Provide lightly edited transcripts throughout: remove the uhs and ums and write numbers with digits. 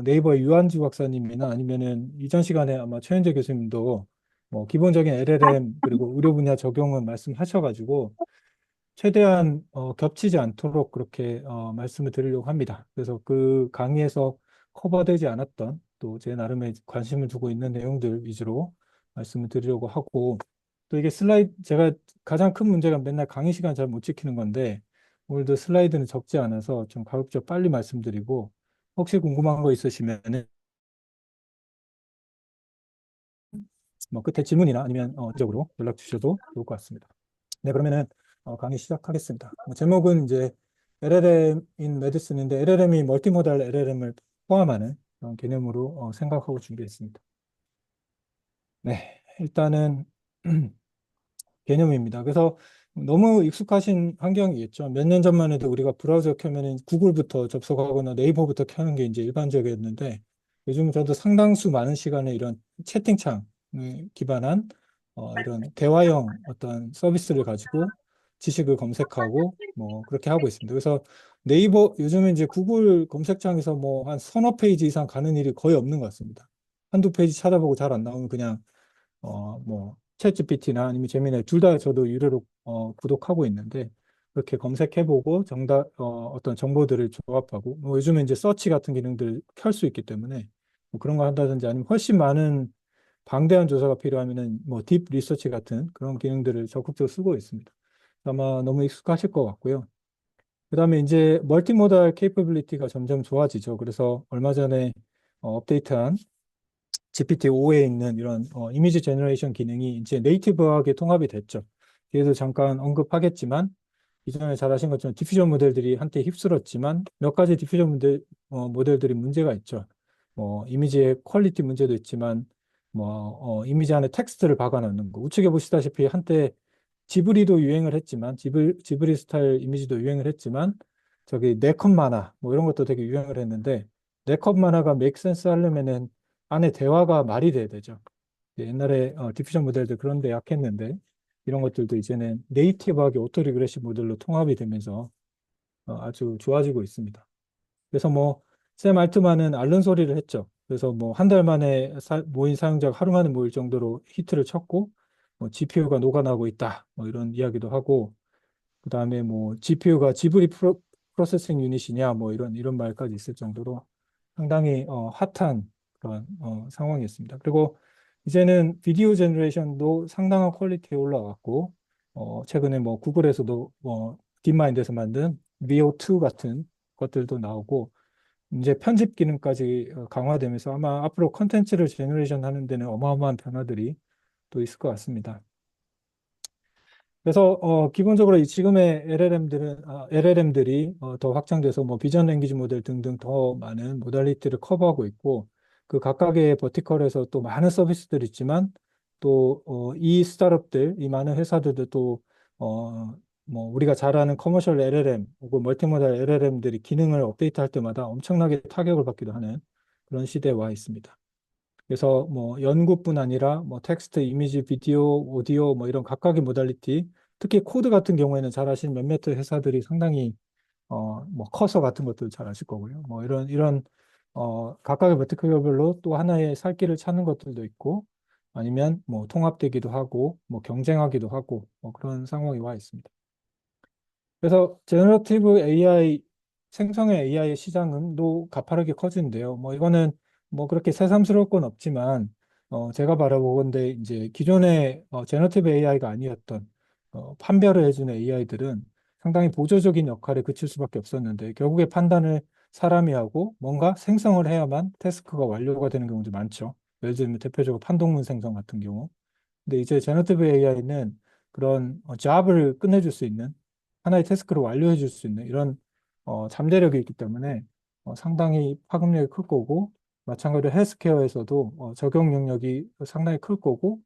네이버 유한주 박사님이나 아니면은 이전 시간에 아마 최현재 교수님도 뭐 기본적인 LLM 그리고 의료 분야 적용은 말씀하셔가지고 최대한 겹치지 않도록 그렇게 말씀을 드리려고 합니다. 그래서 그 강의에서 커버되지 않았던 또 제 나름의 관심을 두고 있는 내용들 위주로 말씀을 드리려고 하고 또 이게 슬라이드 제가 가장 큰 문제가 맨날 강의 시간 잘 못 지키는 건데 오늘도 슬라이드는 적지 않아서 좀 가급적 빨리 말씀드리고 혹시 궁금한 거 있으시면은 뭐 끝에 질문이나 아니면 적으로 연락 주셔도 좋을 것 같습니다. 네, 그러면은 강의 시작하겠습니다. 뭐 제목은 이제 LLM in Medicine인데 LLM이 멀티모달 LLM을 포함하는 그런 개념으로 생각하고 준비했습니다. 네, 일단은 개념입니다. 그래서 너무 익숙하신 환경이겠죠. 몇 년 전만 해도 우리가 브라우저 켜면은 구글부터 접속하거나 네이버부터 켜는 게 이제 일반적이었는데 요즘 저도 상당수 많은 시간에 이런 채팅창을 기반한 이런 대화형 어떤 서비스를 가지고 지식을 검색하고 뭐 그렇게 하고 있습니다. 그래서 네이버 요즘은 이제 구글 검색창에서 뭐 한 서너 페이지 이상 가는 일이 거의 없는 것 같습니다. 한두 페이지 찾아보고 잘 안 나오면 그냥 뭐 챗GPT나 아니면 제미나이 둘 다 저도 유료로 구독하고 있는데 그렇게 검색해보고 정답 어떤 정보들을 조합하고 뭐 요즘에 이제 서치 같은 기능들 켤 수 있기 때문에 뭐 그런 거 한다든지 아니면 훨씬 많은 방대한 조사가 필요하면은 뭐 딥 리서치 같은 그런 기능들을 적극적으로 쓰고 있습니다. 아마 너무 익숙하실 것 같고요. 그다음에 이제 멀티모달 케이퍼빌리티가 점점 좋아지죠. 그래서 얼마 전에 업데이트한 GPT-5에 있는 이런 이미지 제너레이션 기능이 이제 네이티브하게 통합이 됐죠. 뒤에도 잠깐 언급하겠지만 이전에 잘 아신 것처럼 디퓨전 모델들이 한때 휩쓸었지만 몇 가지 디퓨전 모델들이 문제가 있죠. 뭐 이미지의 퀄리티 문제도 있지만 뭐 이미지 안에 텍스트를 박아 넣는 거. 우측에 보시다시피 한때 지브리도 유행을 했지만 지브리 스타일 이미지도 유행을 했지만 저기 네컷 만화 뭐 이런 것도 되게 유행을 했는데 네컷 만화가 메이크 센스 하려면은 안에 대화가 말이 돼야 되죠. 옛날에 디퓨전 모델들 그런 데 약했는데 이런 것들도 이제는 네이티브하게 오토 리그레시브 모델로 통합이 되면서 아주 좋아지고 있습니다. 그래서 뭐 샘 알트만은 앓는 소리를 했죠. 그래서 뭐 한 달 만에 모인 사용자가 하루 만에 모일 정도로 히트를 쳤고 뭐 GPU가 녹아나고 있다. 뭐 이런 이야기도 하고 그다음에 뭐 GPU가 지브리 프로세싱 유닛이냐 뭐 이런 말까지 있을 정도로 상당히 핫한 그런 상황이었습니다. 그리고 이제는 비디오 제너레이션도 상당한 퀄리티에 올라왔고 최근에 뭐 구글에서도 딥마인드에서 만든 VO2 같은 것들도 나오고 이제 편집 기능까지 강화되면서 아마 앞으로 컨텐츠를 제너레이션 하는 데는 어마어마한 변화들이 또 있을 것 같습니다. 그래서 기본적으로 이 지금의 LLM들이 더 확장돼서 뭐 비전 랭귀지 모델 등등 더 많은 모달리티를 커버하고 있고 그 각각의 버티컬에서 또 많은 서비스들이 있지만 또 이 스타트업들, 이 많은 회사들도 또 뭐 우리가 잘 아는 커머셜 LLM 혹은 멀티모달 LLM들이 기능을 업데이트할 때마다 엄청나게 타격을 받기도 하는 그런 시대에 와 있습니다. 그래서 뭐 연구뿐 아니라 뭐 텍스트, 이미지, 비디오, 오디오 뭐 이런 각각의 모달리티, 특히 코드 같은 경우에는 잘 아시는 몇몇 회사들이 상당히 뭐 커서 같은 것도 잘 아실 거고요. 뭐 이런 각각의 버티컬별로 또 하나의 살 길을 찾는 것들도 있고 아니면 뭐 통합되기도 하고 뭐 경쟁하기도 하고 뭐 그런 상황이 와 있습니다. 그래서 제너러티브 AI 생성의 AI의 시장은 또 가파르게 커지는데요. 뭐 이거는 뭐 그렇게 새삼스러울 건 없지만 제가 바라보건대 이제 기존의 제너러티브 AI가 아니었던 판별을 해주는 AI들은 상당히 보조적인 역할에 그칠 수밖에 없었는데 결국에 판단을 사람이 하고 뭔가 생성을 해야만 태스크가 완료가 되는 경우도 많죠. 예를 들면 대표적으로 판독문 생성 같은 경우. 근데 이제 제너티브 AI는 그런 잡을 끝내줄 수 있는 하나의 태스크를 완료해 줄 수 있는 이런 잠재력이 있기 때문에 상당히 파급력이 클 거고 마찬가지로 헬스케어에서도 적용 영역이 상당히 클 거고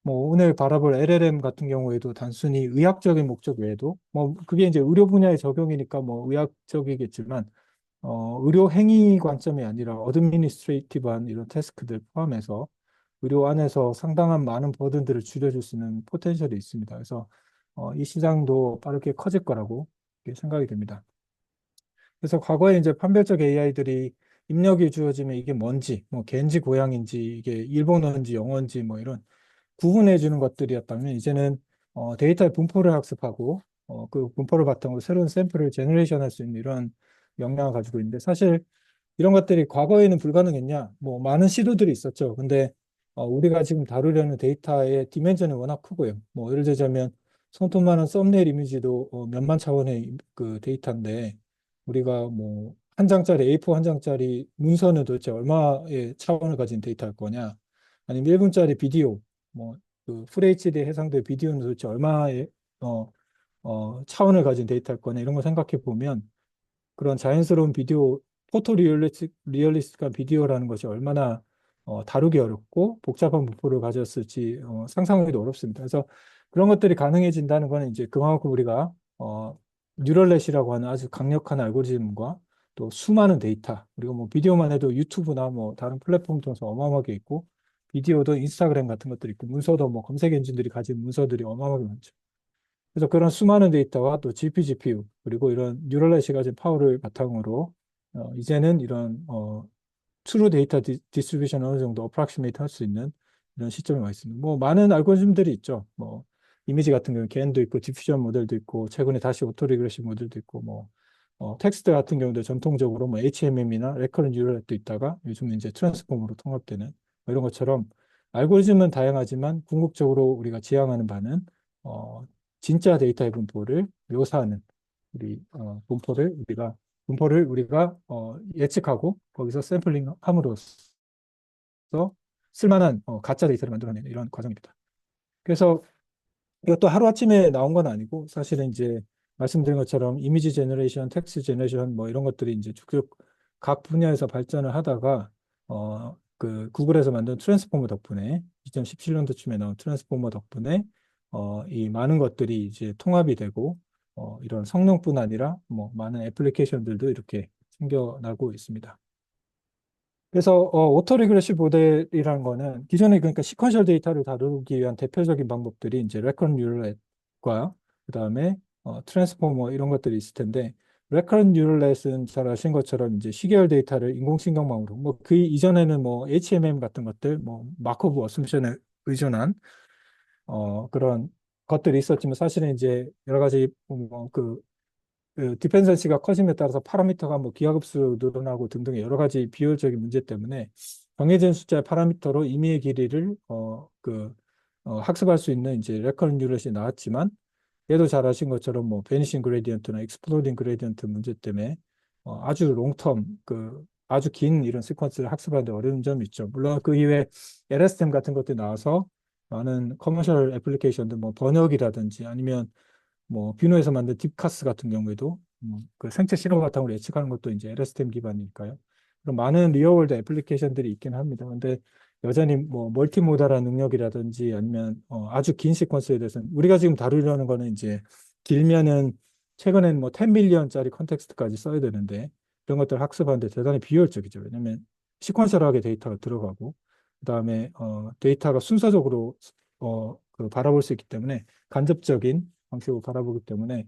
뭐 오늘 바라볼 LLM 같은 경우에도 단순히 의학적인 목적 외에도 뭐 그게 이제 의료 분야의 적용이니까 뭐 의학적이겠지만 의료 행위 관점이 아니라 어드미니스트레이티브한 이런 태스크들 포함해서 의료 안에서 상당한 많은 버든들을 줄여줄 수 있는 포텐셜이 있습니다. 그래서 이 시장도 빠르게 커질 거라고 생각이 됩니다. 그래서 과거에 이제 판별적 AI들이 입력이 주어지면 이게 뭔지, 뭐 개인지 고양인지 이게 일본어인지 영어인지 뭐 이런 구분해 주는 것들이었다면 이제는 데이터의 분포를 학습하고 그 분포를 바탕으로 새로운 샘플을 제너레이션 할 수 있는 이런 역량을 가지고 있는데 사실 이런 것들이 과거에는 불가능했냐? 뭐 많은 시도들이 있었죠. 근데 우리가 지금 다루려는 데이터의 디멘전이 워낙 크고요. 뭐 예를 들자면 손톱만한 썸네일 이미지도 몇만 차원의 그 데이터인데 우리가 뭐 한 장짜리 A4 한 장짜리 문서는 도대체 얼마의 차원을 가진 데이터일 거냐? 아니면 1분짜리 비디오 뭐그 FHD 해상도의 비디오는 도대체 얼마의 어, 차원을 가진 데이터일 거냐? 이런 거 생각해 보면 그런 자연스러운 비디오, 리얼리스틱한 비디오라는 것이 얼마나 다루기 어렵고 복잡한 분포를 가졌을지 상상하기도 어렵습니다. 그래서 그런 것들이 가능해진다는 거는 이제 그만큼 우리가 뉴럴넷이라고 하는 아주 강력한 알고리즘과 또 수많은 데이터, 그리고 뭐 비디오만 해도 유튜브나 뭐 다른 플랫폼 통해서 어마어마하게 있고 비디오도 인스타그램 같은 것들이 있고 문서도 뭐 검색 엔진들이 가진 문서들이 어마어마하게 많죠. 그래서 그런 수많은 데이터와 또 GPU 그리고 이런 뉴럴넷이 가진 파워를 바탕으로 이제는 이런 트루 데이터 디스트리뷰션 어느 정도 어프락시메이트 할 수 있는 이런 시점에 와 있습니다. 뭐 많은 알고리즘들이 있죠. 뭐 이미지 같은 경우는 겐도 있고 디퓨전 모델도 있고 최근에 다시 오토 리그레션 모델도 있고 뭐 텍스트 같은 경우도 전통적으로 뭐 HMM이나 레커런 뉴럴넷도 있다가 요즘은 이제 트랜스폼으로 통합되는 뭐 이런 것처럼 알고리즘은 다양하지만 궁극적으로 우리가 지향하는 바는 어, 진짜 데이터의 분포를 묘사하는 분포를 우리가 예측하고 거기서 샘플링 함으로써 쓸만한 가짜 데이터를 만들어내는 이런 과정입니다. 그래서 이것도 하루아침에 나온 건 아니고 사실은 이제 말씀드린 것처럼 이미지 제너레이션, 텍스트 제너레이션 뭐 이런 것들이 이제 쭉 각 분야에서 발전을 하다가 그 구글에서 만든 트랜스포머 덕분에 2017년도쯤에 나온 트랜스포머 덕분에 이 많은 것들이 이제 통합이 되고 이런 성능뿐 아니라 뭐 많은 애플리케이션들도 이렇게 생겨나고 있습니다. 그래서 오토 리그레시브 모델이라는 거는 기존에 그러니까 시퀀셜 데이터를 다루기 위한 대표적인 방법들이 이제 레커런 뉴럴넷과 그다음에 트랜스포머 이런 것들이 있을 텐데 레커런 뉴럴넷은 잘 아신 것처럼 이제 시계열 데이터를 인공신경망으로 뭐 그 이전에는 뭐 HMM 같은 것들 뭐 마코브 어쌔션에 의존한 그런 것들이 있었지만 사실은 이제 여러 가지 그 디펜던시가 커짐에 따라서 파라미터가 뭐 기하급수로 늘어나고 등등의 여러 가지 비효율적인 문제 때문에 정해진 숫자의 파라미터로 임의의 길이를 학습할 수 있는 이제 레커런 뉴럴이 나왔지만 얘도 잘 아신 것처럼 뭐 베니싱 그레디언트나 익스플로딩 그레디언트 문제 때문에 아주 롱텀 아주 긴 이런 시퀀스를 학습하는데 어려운 점이 있죠. 물론 그 이후에 LSTM 같은 것들이 나와서 많은 커머셜 애플리케이션들 뭐 번역이라든지 아니면 뭐 비노에서 만든 딥카스 같은 경우에도 그 생체 실험 바탕으로 예측하는 것도 이제 LSTM 기반이니까요. 그런 많은 리어월드 애플리케이션들이 있긴 합니다. 근데 여전히 뭐 멀티모달한 능력이라든지 아니면 아주 긴 시퀀스에 대해서는 우리가 지금 다루려는 거는 이제 길면은 최근엔 뭐 10밀리언짜리 컨텍스트까지 써야 되는데 이런 것들 학습하는데 대단히 비효율적이죠. 왜냐하면 시퀀셜하게 데이터가 들어가고 그다음에 데이터가 순서적으로 바라볼 수 있기 때문에 간접적인 방식으로 바라보기 때문에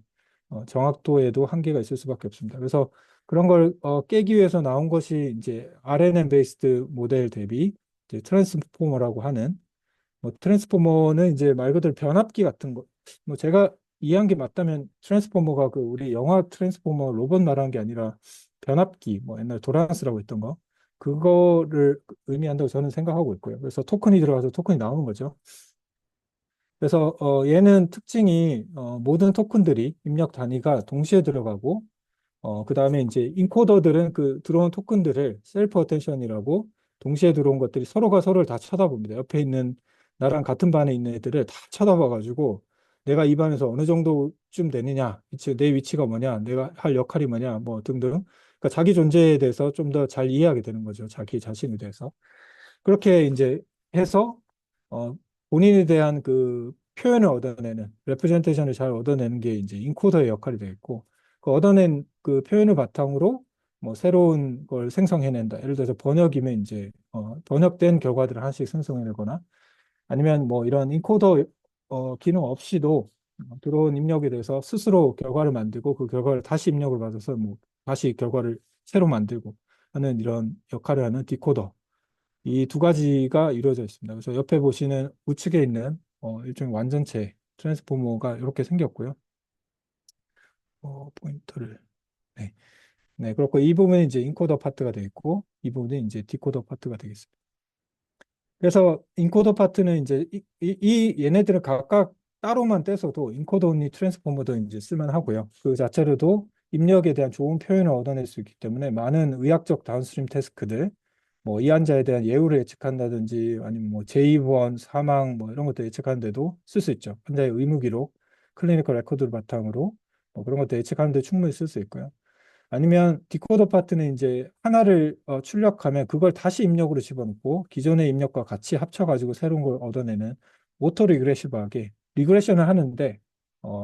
정확도에도 한계가 있을 수밖에 없습니다. 그래서 그런 걸 깨기 위해서 나온 것이 이제 RNN 베이스드 모델 대비 이제 트랜스포머라고 하는 뭐 트랜스포머는 이제 말 그대로 변압기 같은 거. 뭐 제가 이해한 게 맞다면 트랜스포머가 그 우리 영화 트랜스포머 로봇 말하는 게 아니라 변압기 뭐 옛날 도란스라고 했던 거 그거를 의미한다고 저는 생각하고 있고요. 그래서 토큰이 들어가서 토큰이 나오는 거죠. 그래서 얘는 특징이 모든 토큰들이 입력 단위가 동시에 들어가고 그다음에 이제 인코더들은 그 들어온 토큰들을 셀프 어텐션이라고 동시에 들어온 것들이 서로가 서로를 다 쳐다봅니다. 옆에 있는 나랑 같은 반에 있는 애들을 다 쳐다봐가지고 내가 이 반에서 어느 정도쯤 되느냐, 내 위치가 뭐냐, 내가 할 역할이 뭐냐, 뭐 등등. 그러니까 자기 존재에 대해서 좀 더 잘 이해하게 되는 거죠. 자기 자신에 대해서. 그렇게 이제 해서 어, 본인에 대한 그 표현을 얻어내는 레프레젠테이션을 잘 얻어내는 게 이제 인코더의 역할이 되겠고 그 얻어낸 그 표현을 바탕으로 뭐 새로운 걸 생성해낸다. 예를 들어서 번역이면 이제 번역된 결과들을 하나씩 생성해내거나 아니면 뭐 이런 인코더 기능 없이도 들어온 입력에 대해서 스스로 결과를 만들고 그 결과를 다시 입력을 받아서 뭐 다시 결과를 새로 만들고 하는 이런 역할을 하는 디코더. 이 두 가지가 이루어져 있습니다. 그래서 옆에 보시는 우측에 있는 일종의 완전체 트랜스포머가 이렇게 생겼고요. 포인터를. 네. 네, 그렇고 이 부분이 이제 인코더 파트가 되어 있고 이 부분이 이제 디코더 파트가 되겠습니다. 그래서 인코더 파트는 이제 이 얘네들을 각각 따로만 떼서도 인코더 온리 트랜스포머도 이제 쓸만하고요. 그 자체로도 입력에 대한 좋은 표현을 얻어낼 수 있기 때문에 많은 의학적 다운스트림 태스크들, 뭐 이 환자에 대한 예후를 예측한다든지 아니면 뭐 재입원, 사망 뭐 이런 것들 예측하는데도 쓸 수 있죠. 환자의 의무 기록, 클리니컬 레코드를 바탕으로 뭐 그런 것들 예측하는데 충분히 쓸 수 있고요. 아니면 디코더 파트는 이제 하나를 출력하면 그걸 다시 입력으로 집어넣고 기존의 입력과 같이 합쳐가지고 새로운 걸 얻어내는 오토 리그레시브하게 리그레션을 하는데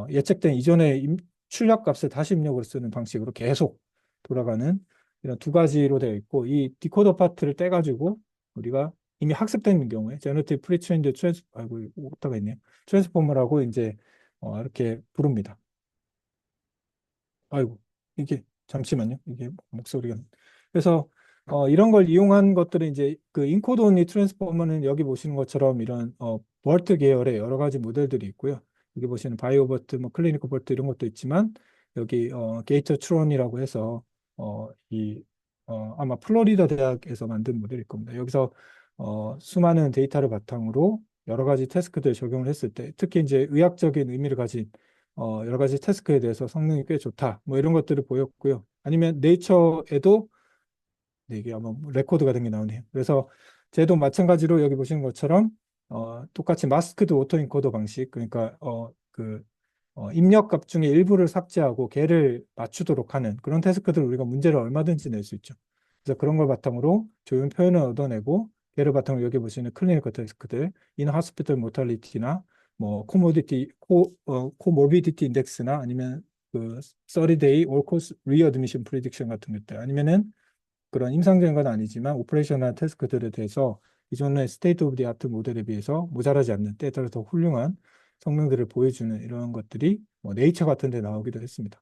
예측된 이전의 출력 값을 다시 입력으로 쓰는 방식으로 계속 돌아가는 이런 두 가지로 되어 있고 이 디코더 파트를 떼가지고 우리가 이미 학습된 경우에 제너티브 프리트레인드 트랜스 아이고 오타가 있네요. 트랜스포머라고 이제 이렇게 부릅니다. 아이고, 이게, 잠시만요. 이게 목소리가. 그래서, 이런 걸 이용한 것들은 이제 그 인코드 온리 트랜스포머는 여기 보시는 것처럼 이런, 버트 계열의 여러 가지 모델들이 있고요. 여기 보시는 바이오 버트, 뭐 클리니컬 버트 이런 것도 있지만, 여기, 게이터 트론이라고 해서, 아마 플로리다 대학에서 만든 모델일 겁니다. 여기서, 수많은 데이터를 바탕으로 여러 가지 태스크들 적용을 했을 때, 특히 이제 의학적인 의미를 가진 여러 가지 태스크에 대해서 성능이 꽤 좋다. 뭐 이런 것들을 보였고요. 아니면 네이처에도 네, 이게 아마 레코드가 된 게 나오네요. 그래서 쟤도 마찬가지로 여기 보시는 것처럼 똑같이 마스크드 오토 인코더 방식 그러니까 입력값 중에 일부를 삭제하고 걔를 맞추도록 하는 그런 태스크들을 우리가 문제를 얼마든지 낼 수 있죠. 그래서 그런 걸 바탕으로 좋은 표현을 얻어내고 걔를 바탕으로 여기 보시는 클리니컬 태스크들, 인 하스피털 모탈리티나 뭐 코모비디티 인덱스나 아니면 그 30day 올 코스 리어드미션 프리딕션 같은 것들 아니면은 그런 임상적인 건 아니지만 오퍼레이션한 태스크들에 대해서 기존의 스테이트 오브 디 아트 모델에 비해서 모자라지 않는 때에 따라 더 훌륭한 성능들을 보여주는 이런 것들이 뭐 네이처 같은 데 나오기도 했습니다.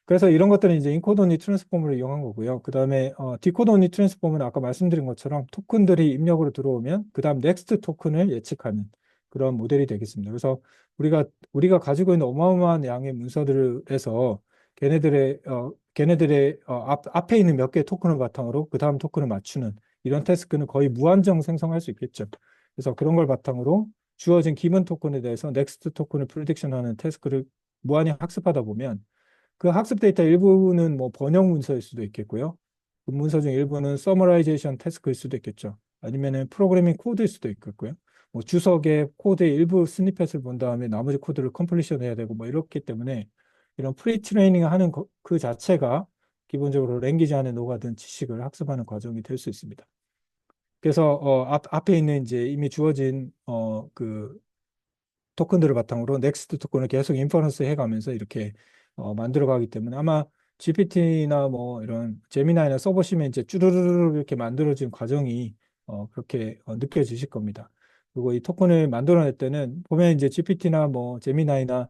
그래서 이런 것들은 이제 인코더 온리 트랜스포머를 이용한 거고요. 그 다음에 디코더 온리 트랜스포머는 아까 말씀드린 것처럼 토큰들이 입력으로 들어오면 그 다음 넥스트 토큰을 예측하는 그런 모델이 되겠습니다. 그래서 우리가 가지고 있는 어마어마한 양의 문서들에서 걔네들의 앞에 있는 몇 개의 토큰을 바탕으로 그 다음 토큰을 맞추는 이런 태스크는 거의 무한정 생성할 수 있겠죠. 그래서 그런 걸 바탕으로 주어진 기본 토큰에 대해서 넥스트 토큰을 프리딕션하는 태스크를 무한히 학습하다 보면 그 학습 데이터 일부는 뭐 번역 문서일 수도 있겠고요. 그 문서 중 일부는 서머라이제이션 태스크일 수도 있겠죠. 아니면은 프로그래밍 코드일 수도 있겠고요. 뭐 주석의 코드의 일부 스니펫을 본 다음에 나머지 코드를 컴플리션 해야 되고 뭐 이렇기 때문에 이런 프리 트레이닝 하는 그 자체가 기본적으로 랭귀지 안에 녹아든 지식을 학습하는 과정이 될 수 있습니다. 그래서 앞에 있는 이제 이미 주어진 그 토큰들을 바탕으로 넥스트 토큰을 계속 인퍼런스 해가면서 이렇게 만들어 가기 때문에 아마 GPT나 뭐 이런 제미나이나 써보시면 이제 쭈르르르 이렇게 만들어진 과정이 그렇게 느껴지실 겁니다. 그리고 이 토큰을 만들어낼 때는 보면 이제 GPT나 뭐 제미나이나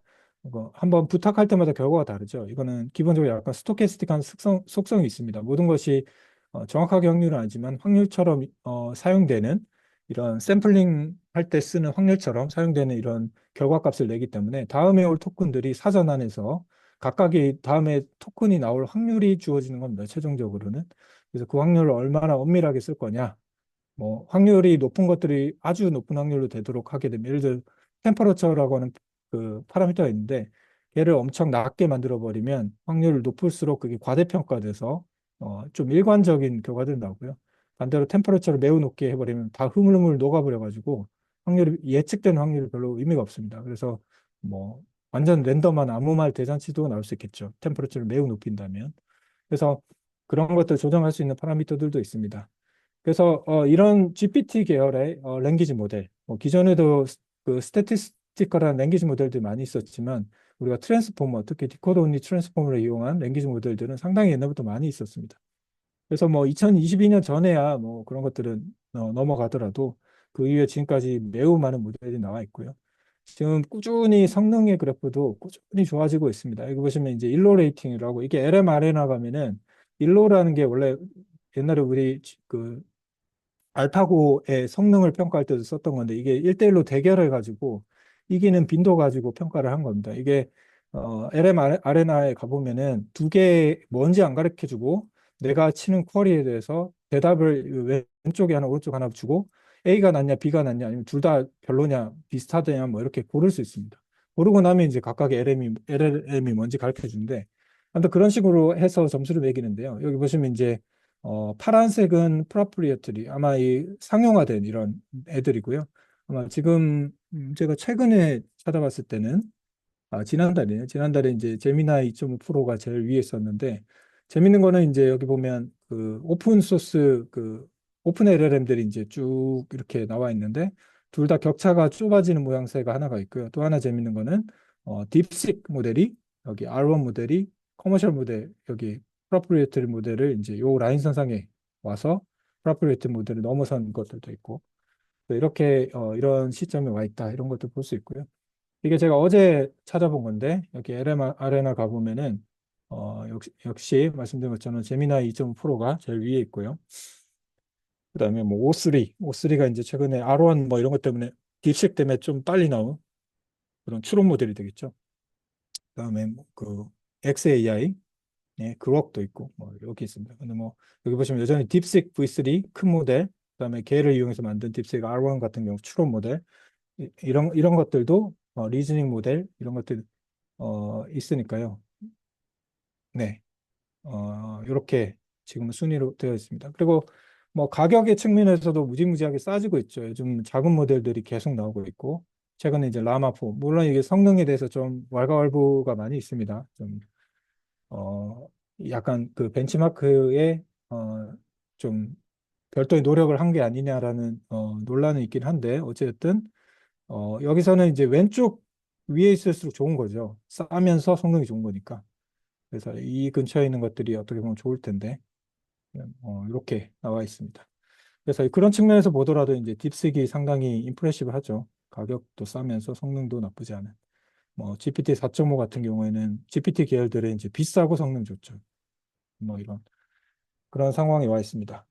한번 부탁할 때마다 결과가 다르죠. 이거는 기본적으로 약간 스토캐스틱한 속성이 있습니다. 모든 것이 정확하게 확률은 아니지만 확률처럼 사용되는 이런 샘플링 할 때 쓰는 확률처럼 사용되는 이런 결과값을 내기 때문에 다음에 올 토큰들이 사전 안에서 각각의 다음에 토큰이 나올 확률이 주어지는 겁니다. 최종적으로는. 그래서 그 확률을 얼마나 엄밀하게 쓸 거냐. 뭐 확률이 높은 것들이 아주 높은 확률로 되도록 하게 되면 예를 들어 템퍼러처라고 하는 그 파라미터가 있는데 걔를 엄청 낮게 만들어 버리면 확률을 높을수록 그게 과대평가돼서 좀 일관적인 결과들이 나오고요. 반대로 템퍼러처를 매우 높게 해버리면 다 흐물흐물 녹아버려 가지고 확률이 예측되는 확률이 별로 의미가 없습니다. 그래서 뭐 완전 랜덤한 아무 말 대잔치도 나올 수 있겠죠. 템퍼러처를 매우 높인다면. 그래서 그런 것들 조정할 수 있는 파라미터들도 있습니다. 그래서 이런 GPT 계열의 랭귀지 모델, 기존에도 그 스태티스티컬한 랭귀지 모델들이 많이 있었지만 우리가 트랜스포머, 특히 디코더 온리 트랜스포머를 이용한 랭귀지 모델들은 상당히 옛날부터 많이 있었습니다. 그래서 뭐 2022년 전에야 뭐 그런 것들은 넘어가더라도 그 이후에 지금까지 매우 많은 모델이 나와 있고요. 지금 꾸준히 성능의 그래프도 꾸준히 좋아지고 있습니다. 여기 보시면 이제 일로 레이팅이라고 이게 LMR에 나가면은 일로라는 게 원래 옛날에 우리 그 알파고의 성능을 평가할 때도 썼던 건데 이게 1대1로 대결해 가지고 이기는 빈도 가지고 평가를 한 겁니다. 이게 LM 아레나에 가보면은 두 개 뭔지 안 가르쳐 주고 내가 치는 쿼리에 대해서 대답을 왼쪽에 하나 오른쪽 하나 주고 A가 낫냐 B가 낫냐 아니면 둘 다 별로냐 비슷하냐 뭐 이렇게 고를 수 있습니다. 고르고 나면 이제 각각의 LM이 뭔지 가르쳐 주는데 아무튼 그런 식으로 해서 점수를 매기는데요. 여기 보시면 이제 파란색은 프로프리에터리 아마 이 상용화된 이런 애들이고요. 아마 지금 제가 최근에 찾아봤을 때는 지난달이네요. 지난달에 이제 제미나이 2.5 프로가 제일 위에 있었는데 재밌는 거는 이제 여기 보면 그 오픈 소스 그 오픈 LLM들이 이제 쭉 이렇게 나와 있는데 둘 다 격차가 좁아지는 모양새가 하나가 있고요. 또 하나 재밌는 거는 딥식 모델이 여기 R1 모델이 커머셜 모델 여기 프로프리에이터리 모델을 이제 요 라인 선상에 와서 프로프리에이터리 모델을 넘어선 것들도 있고 또 이렇게 이런 시점에 와 있다 이런 것도 볼 수 있고요. 이게 제가 어제 찾아본 건데 여기 LM 아레나 가보면은 역시 말씀드린 것처럼 제미나이 2.5 프로가 제일 위에 있고요. 그다음에 뭐 O3가 이제 최근에 R1 뭐 이런 것 때문에 딥식 때문에 좀 빨리 나온 그런 추론 모델이 되겠죠. 그다음에 뭐그 XAI, 네, 그럭도 있고 뭐 여기 있습니다. 근데 뭐 여기 보시면 여전히 딥식 V3 큰 모델, 그다음에 걔를 이용해서 만든 딥식 R1 같은 경우 추론 모델 이런 것들도 리즈닝 모델 이런 것들 있으니까요. 네. 이렇게 지금 순위로 되어 있습니다. 그리고 뭐 가격의 측면에서도 무지무지하게 싸지고 있죠. 요즘 작은 모델들이 계속 나오고 있고 최근에 이제 라마4 물론 이게 성능에 대해서 좀 왈가왈부가 많이 있습니다. 좀 어, 약간 그 벤치마크에 좀 별도의 노력을 한 게 아니냐라는 논란은 있긴 한데 어쨌든 여기서는 이제 왼쪽 위에 있을수록 좋은 거죠. 싸면서 성능이 좋은 거니까. 그래서 이 근처에 있는 것들이 어떻게 보면 좋을 텐데 이렇게 나와 있습니다. 그래서 그런 측면에서 보더라도 이제 딥식이 상당히 임프레시브하죠. 가격도 싸면서 성능도 나쁘지 않은. 뭐 GPT 4.5 같은 경우에는 GPT 계열들은 이제 비싸고 성능 좋죠. 뭐 이런 그런 상황에 와 있습니다.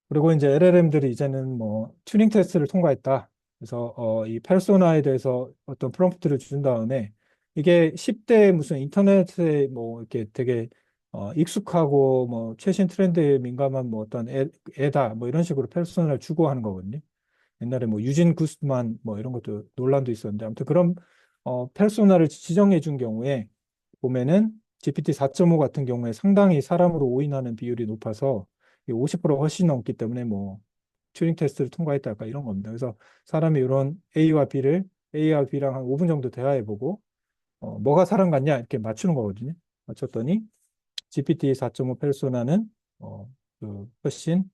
그리고 이제 LLM들이 이제는 뭐 튜닝 테스트를 통과했다. 그래서 이 페르소나에 대해서 어떤 프롬프트를 준 다음에 이게 10대 무슨 인터넷에 뭐 이렇게 되게 익숙하고 뭐 최신 트렌드에 민감한 뭐 어떤 애다 뭐 이런 식으로 페르소나를 추구하는 거거든요. 옛날에 뭐 유진 구스만 뭐 이런 것도 논란도 있었는데 아무튼 그런 페르소나를 지정해 준 경우에 보면은 GPT 4.5 같은 경우에 상당히 사람으로 오인하는 비율이 높아서 50% 훨씬 넘기 때문에 뭐 튜링 테스트를 통과했다 까 이런 겁니다. 그래서 사람이 이런 A와 B랑 한 5분 정도 대화해보고 뭐가 사람 같냐 이렇게 맞추는 거거든요. 맞췄더니 GPT 4.5 페르소나는 훨씬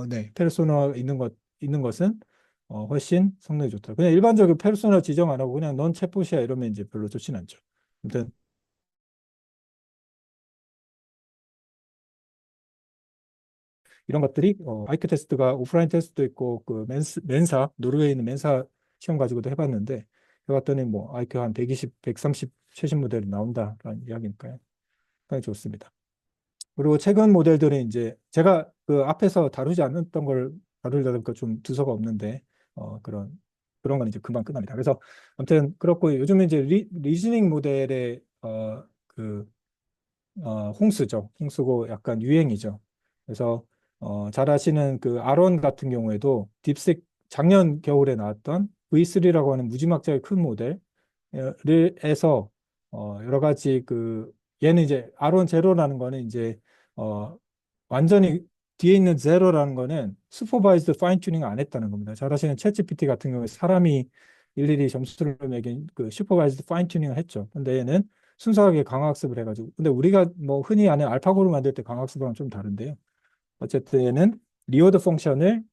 네 페르소나 있는 것은 훨씬 성능이 좋다. 그냥 일반적으로 페르소나 지정 안 하고 그냥 넌 챗봇이야 이러면 이제 별로 좋진 않죠. 아무튼 이런 것들이 아이큐 테스트가 오프라인 테스트도 있고 그 멘사 노르웨이 있는 멘사 시험 가지고도 해봤는데 해봤더니 뭐 아이큐 한 120, 130 최신 모델이 나온다라는 이야기니까요. 상당히 좋습니다. 그리고 최근 모델들은 이제 제가 그 앞에서 다루지 않았던 걸 다루려다 보니까 좀 두서가 없는데 그런 건 이제 금방 끝납니다. 그래서 아무튼 그렇고 요즘에 이제 리즈닝 모델의 홍수죠. 홍수고 약간 유행이죠. 그래서 잘 아시는 그 R1 같은 경우에도 딥식 작년 겨울에 나왔던 V3라고 하는 무지막지하게 큰 모델을 해서 여러 가지 얘는 이제 R1 제로라는 거는 이제 어, 완전히 뒤에 있는 제로라는 거는 슈퍼바이즈드 파인 튜닝 안 했다는 겁니다. 잘 아시는 챗GPT 같은 경우에 사람이 일일이 점수를 매긴 그 슈퍼바이즈드 파인 튜닝을 했죠. 근데 얘는 순수하게 강화학습을 해가지고 근데 우리가 뭐 흔히 아는 알파고를 만들 때 강화학습하고는 좀 다른데요. 어쨌든 얘는 리워드 펑션을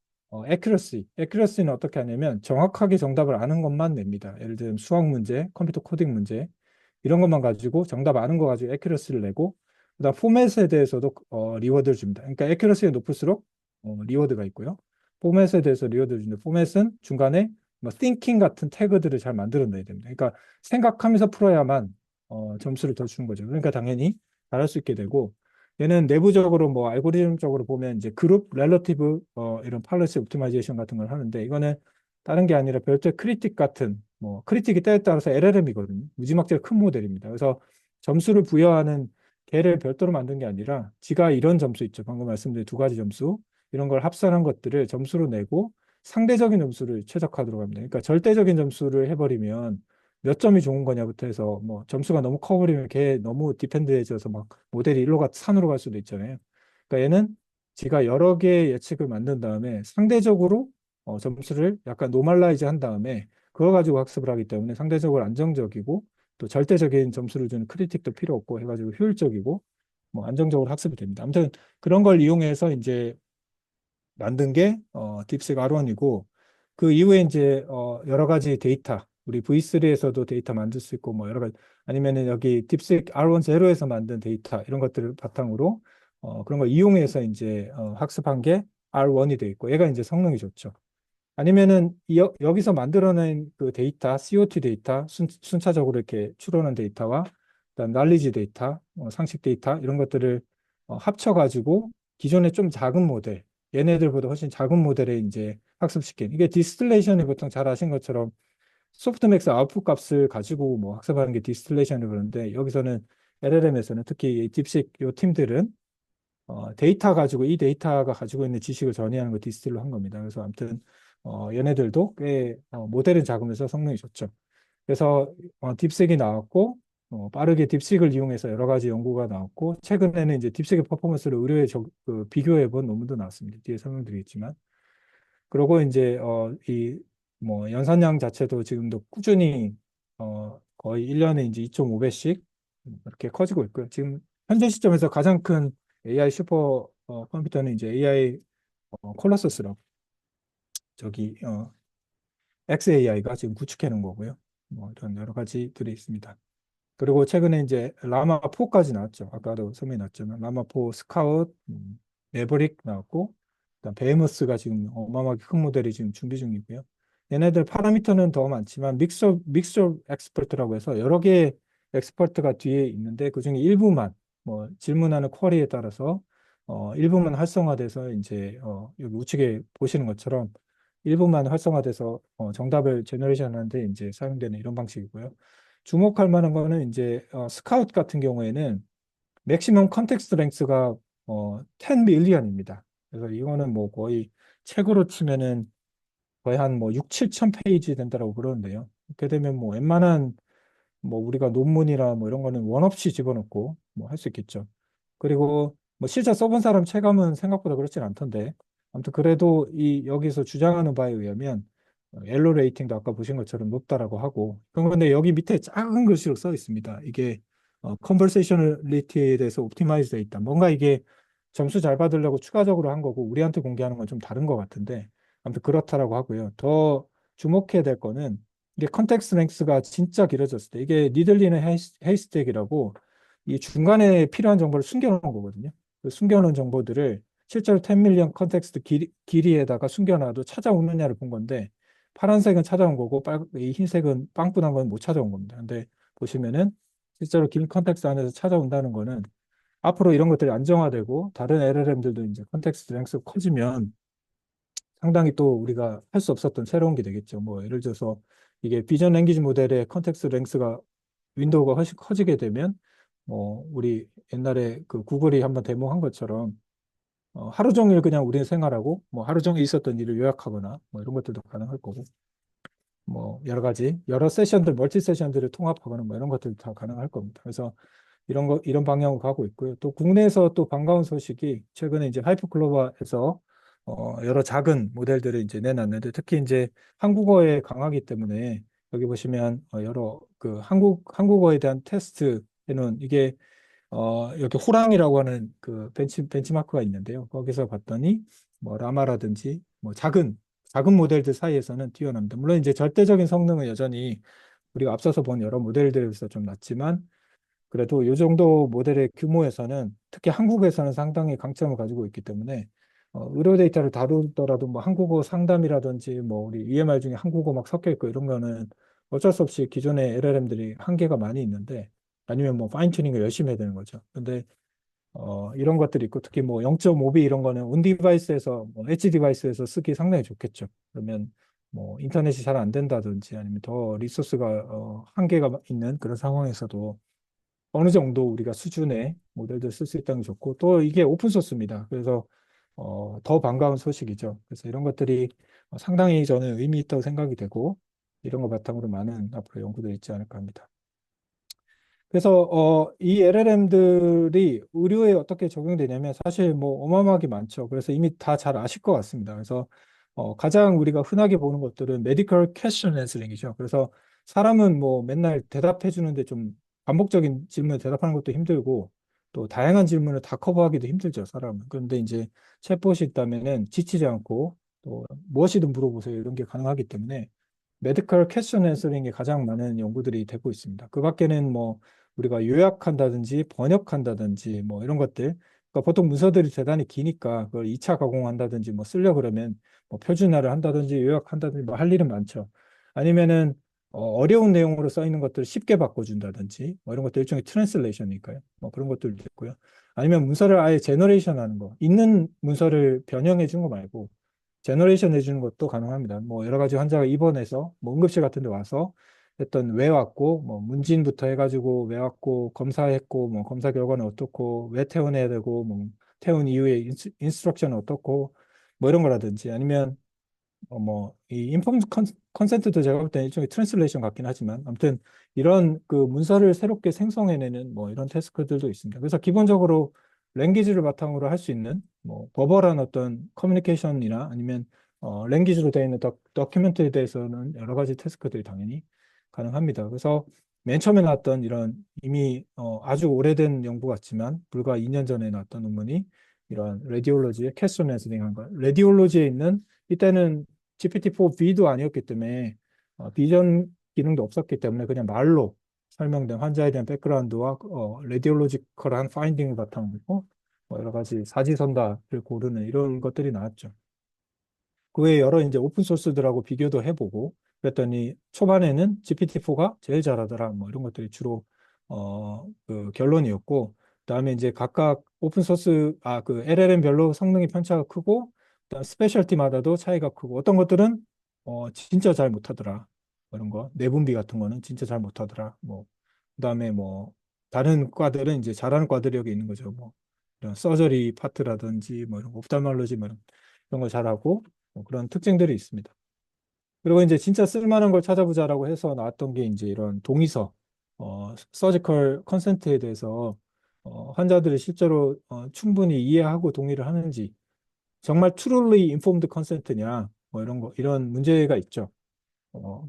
accuracy는 어떻게 하냐면 정확하게 정답을 아는 것만 냅니다. 예를 들면 수학 문제, 컴퓨터 코딩 문제 이런 것만 가지고 정답 아는 거 가지고 accuracy를 내고 그다음 포맷에 대해서도 리워드를 줍니다. 그러니까 accuracy가 높을수록 리워드가 있고요. 포맷에 대해서 리워드를 주는데 포맷은 중간에 뭐 thinking 같은 태그들을 잘 만들어내야 됩니다. 그러니까 생각하면서 풀어야만 점수를 더 주는 거죠. 그러니까 당연히 잘할 수 있게 되고 얘는 내부적으로 뭐 알고리즘적으로 보면 이제 그룹 렐러티브 이런 팔러시 옵티마이제이션 같은 걸 하는데 이거는 다른 게 아니라 별도의 크리틱 같은 뭐 크리틱이 때에 따라서 LLM이거든요. 무지막지하게 큰 모델입니다. 그래서 점수를 부여하는 걔를 별도로 만든 게 아니라 지가 이런 점수 있죠. 방금 말씀드린 두 가지 점수 이런 걸 합산한 것들을 점수로 내고 상대적인 점수를 최적화하도록 합니다. 그러니까 절대적인 점수를 해버리면 몇 점이 좋은 거냐부터 해서 뭐 점수가 너무 커버리면 걔 너무 디펜드해져서 막 모델이 일로 산으로 갈 수도 있잖아요. 그러니까 얘는 지가 여러 개의 예측을 만든 다음에 상대적으로 점수를 약간 노멀라이즈 한 다음에 그거 가지고 학습을 하기 때문에 상대적으로 안정적이고 또 절대적인 점수를 주는 크리틱도 필요 없고 해가지고 효율적이고 뭐 안정적으로 학습이 됩니다. 아무튼 그런 걸 이용해서 이제 만든 게 딥스ек R1이고 그 이후에 이제 여러 가지 데이터 우리 V3에서도 데이터 만들 수 있고 뭐 여러 가지 아니면은 여기 딥스ek R1 제로에서 만든 데이터 이런 것들을 바탕으로 그런 걸 이용해서 이제 학습한 게 R1이 돼 있고 얘가 이제 성능이 좋죠. 아니면은 여기서 만들어낸 그 데이터, COT 데이터, 순차적으로 이렇게 추론한 데이터와 그다음 날리지 데이터, 상식 데이터 이런 것들을 합쳐가지고 기존에 좀 작은 모델, 얘네들보다 훨씬 작은 모델에 이제 학습시킨. 이게 디스틸레이션이 보통 잘 아신 것처럼 소프트맥스 아웃풋 값을 가지고 뭐 학습하는 게 디스틸레이션을 그러는데 여기서는 LLM에서는 특히 이 딥식 요 팀들은 데이터 가지고 이 데이터가 가지고 있는 지식을 전이하는 거 디스틸로 한 겁니다. 그래서 아무튼 얘네들도 꽤 모델은 작으면서 성능이 좋죠. 그래서 딥식이 나왔고 빠르게 딥식을 이용해서 여러 가지 연구가 나왔고 최근에는 이제 딥식의 퍼포먼스를 의료에 비교해 본 논문도 나왔습니다. 뒤에 설명드리겠지만 그리고 이제 이 뭐 연산량 자체도 지금도 꾸준히 거의 1년에 이제 2.5배씩 이렇게 커지고 있고요. 지금 현재 시점에서 가장 큰 AI 슈퍼 컴퓨터는 이제 AI 콜로서스라고 저기 XAI가 지금 구축해 놓은 거고요. 뭐 이런 여러 가지들이 있습니다. 그리고 최근에 이제 라마 4까지 나왔죠. 아까도 설명이 났지만 라마 4 스카웃, 매버릭 나왔고, 그다음 베이머스가 지금 어마어마하게 큰 모델이 지금 준비 중이고요. 얘네들 파라미터는 더 많지만 믹서 엑스퍼트라고 해서 여러 개의 엑스퍼트가 뒤에 있는데 그중에 일부만 뭐 질문하는 쿼리에 따라서 일부만 활성화돼서 이제 여기 우측에 보시는 것처럼 일부만 활성화돼서 정답을 제너레이션 하는데 이제 사용되는 이런 방식이고요. 주목할 만한 거는 이제 스카우트 같은 경우에는 맥시멈 컨텍스트 랭스가 10 밀리언입니다. 그래서 이거는 뭐 거의 책으로 치면은 거의 한 뭐 6, 7천 페이지 된다라고 그러는데요. 그렇게 되면 뭐 웬만한 뭐 우리가 논문이나 뭐 이런 거는 원 없이 집어넣고 뭐 할 수 있겠죠. 그리고 뭐 실제 써본 사람 체감은 생각보다 그렇진 않던데 아무튼 그래도 이 여기서 주장하는 바에 의하면 엘로 레이팅도 아까 보신 것처럼 높다라고 하고 그런데 여기 밑에 작은 글씨로 써 있습니다. 이게 컨버세이셔널리티에 대해서 옵티마이즈 돼 있다. 뭔가 이게 점수 잘 받으려고 추가적으로 한 거고 우리한테 공개하는 건 좀 다른 것 같은데 아무튼 그렇다라고 하고요. 더 주목해야 될 거는 이게 컨텍스트 랭스가 진짜 길어졌을 때 이게 니들리는 헤이스택이라고 이 중간에 필요한 정보를 숨겨놓은 거거든요. 그 숨겨놓은 정보들을 실제로 10 밀리언 컨텍스트 길이에다가 숨겨놔도 찾아오느냐를 본 건데 파란색은 찾아온 거고 이 흰색은 빵꾸난 건 못 찾아온 겁니다. 근데 보시면은 실제로 긴 컨텍스트 안에서 찾아온다는 거는 앞으로 이런 것들이 안정화되고 다른 LLM들도 이제 컨텍스트 랭스가 커지면 상당히 또 우리가 할 수 없었던 새로운 게 되겠죠. 뭐 예를 들어서 이게 비전 랭귀지 모델의 컨텍스트 랭스가 윈도우가 훨씬 커지게 되면 뭐 우리 옛날에 그 구글이 한번 데모한 것처럼 하루 종일 그냥 우리는 생활하고 뭐 하루 종일 있었던 일을 요약하거나 뭐 이런 것들도 가능할 거고 뭐 여러 가지 여러 세션들 멀티 세션들을 통합하거나 뭐 이런 것들 다 가능할 겁니다. 그래서 이런 방향으로 가고 있고요. 또 국내에서 또 반가운 소식이 최근에 이제 하이퍼클로바에서 여러 작은 모델들을 이제 내놨는데 특히 이제 한국어에 강하기 때문에 여기 보시면 여러 그 한국어에 대한 테스트 해놓은 이게 여기 호랑이라고 하는 그 벤치마크가 있는데요. 거기서 봤더니 뭐 라마라든지 뭐 작은 모델들 사이에서는 뛰어납니다. 물론 이제 절대적인 성능은 여전히 우리가 앞서서 본 여러 모델들에서 좀 낮지만 그래도 이 정도 모델의 규모에서는 특히 한국에서는 상당히 강점을 가지고 있기 때문에 의료 데이터를 다루더라도 뭐 한국어 상담이라든지 뭐 우리 EMR 중에 한국어 막 섞여 있고 이런 거는 어쩔 수 없이 기존의 LLM들이 한계가 많이 있는데 아니면 뭐 파인 튜닝을 열심히 해야 되는 거죠. 근데 이런 것들이 있고 특히 뭐 0.5B 이런 거는 온 디바이스에서 뭐 엣지 디바이스에서 쓰기 상당히 좋겠죠. 그러면 뭐 인터넷이 잘 안 된다든지 아니면 더 리소스가 한계가 있는 그런 상황에서도 어느 정도 우리가 수준의 모델들 쓸 수 있다는 게 좋고 또 이게 오픈 소스입니다. 그래서 더 반가운 소식이죠. 그래서 이런 것들이 상당히 저는 의미 있다고 생각이 되고 이런 거 바탕으로 많은 앞으로 연구들이 있지 않을까 합니다. 그래서 이 LLM들이 의료에 어떻게 적용되냐면 사실 뭐 어마어마하게 많죠. 그래서 이미 다 잘 아실 것 같습니다. 그래서 가장 우리가 흔하게 보는 것들은 메디컬 퀘스천 앤서링이죠. 그래서 사람은 뭐 맨날 대답해 주는데 좀 반복적인 질문에 대답하는 것도 힘들고 또 다양한 질문을 다 커버하기도 힘들죠, 사람은. 그런데 이제 챗봇이 있다면은 지치지 않고 또 무엇이든 물어보세요 이런 게 가능하기 때문에 메디컬 퀘스천 앤서링에 가장 많은 연구들이 되고 있습니다. 그 밖에는 뭐 우리가 요약한다든지 번역한다든지 뭐 이런 것들 그러니까 보통 문서들이 대단히 기니까 그걸 2차 가공한다든지 뭐 쓰려 그러면 뭐 표준화를 한다든지 요약한다든지 뭐 할 일은 많죠. 아니면은 어려운 내용으로 써 있는 것들을 쉽게 바꿔준다든지 뭐 이런 것들 일종의 트랜슬레이션이니까요. 뭐 그런 것들도 있고요. 아니면 문서를 아예 제너레이션 하는 거 있는 문서를 변형해 준 거 말고 제너레이션 해주는 것도 가능합니다. 뭐 여러 가지 환자가 입원해서 뭐 응급실 같은 데 와서 했던 왜 왔고 뭐 문진부터 해가지고 왜 왔고 검사했고 뭐 검사 결과는 어떻고 왜 퇴원해야 되고 뭐 퇴원 이후에 인스트럭션은 어떻고 뭐 이런 거라든지 아니면 이 인폼 컨센트도 제가 볼 때는 일종의 트랜슬레이션 같긴 하지만 아무튼 이런 그 문서를 새롭게 생성해내는 뭐 이런 태스크들도 있습니다. 그래서 기본적으로 랭귀지를 바탕으로 할 수 있는 뭐 버벌한 어떤 커뮤니케이션이나 아니면 랭귀지로 되어 있는 더큐멘트에 대해서는 여러 가지 태스크들이 당연히 가능합니다. 그래서 맨 처음에 나왔던 이런 이미 아주 오래된 연구 같지만 불과 2년 전에 나왔던 논문이 이런 레디올로지의 캐스톤 앤서링한 거. 레디올로지에 있는 이때는 GPT-4V도 아니었기 때문에 비전 기능도 없었기 때문에 그냥 말로 설명된 환자에 대한 백그라운드와 레디올로지컬한 파인딩을 바탕으로 여러 가지 사지선다를 고르는 이런 것들이 나왔죠. 그 외에 여러 이제 오픈 소스들하고 비교도 해보고 그랬더니 초반에는 GPT-4가 제일 잘하더라 뭐 이런 것들이 주로 그 결론이었고 그다음에 이제 각각 오픈 소스 그 LLM별로 성능의 편차가 크고 그다음 스페셜티마다도 차이가 크고 어떤 것들은 진짜 잘 못하더라 뭐 이런 거 내분비 같은 거는 진짜 잘 못하더라 뭐 그다음에 뭐 다른 과들은 이제 잘하는 과들이 여기 있는 거죠 뭐 이런 서저리 파트라든지 뭐 이런 옵탈몰로지 뭐 이런 거 잘하고 뭐 그런 특징들이 있습니다. 그리고 이제 진짜 쓸만한 걸 찾아보자라고 해서 나왔던 게 이제 이런 동의서, 서지컬 컨센트에 대해서 환자들이 실제로 충분히 이해하고 동의를 하는지 정말 truly informed consent냐 뭐 이런 거 이런 문제가 있죠.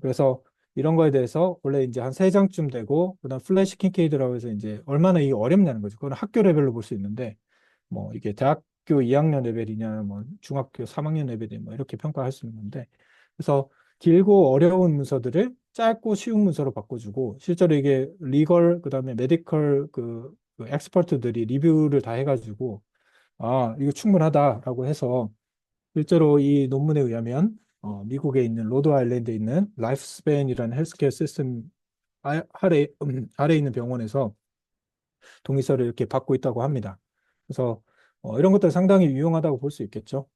그래서 이런 거에 대해서 원래 이제 한 세 장쯤 되고 그다음 플래시 킹케이드라고 해서 이제 얼마나 이게 어렵냐는 거죠. 그건 학교 레벨로 볼 수 있는데 뭐 이게 대학교 2학년 레벨이냐 뭐 중학교 3학년 레벨이 뭐 이렇게 평가할 수 있는데 그래서 길고 어려운 문서들을 짧고 쉬운 문서로 바꿔주고 실제로 이게 리걸 그다음에 메디컬 그 엑스퍼트들이 리뷰를 다 해가지고 이거 충분하다라고 해서 실제로 이 논문에 의하면 미국에 있는 로드 아일랜드에 있는 라이프 스팬이라는 헬스케어 시스템 아래 있는 병원에서 동의서를 이렇게 받고 있다고 합니다. 그래서 이런 것들 상당히 유용하다고 볼 수 있겠죠.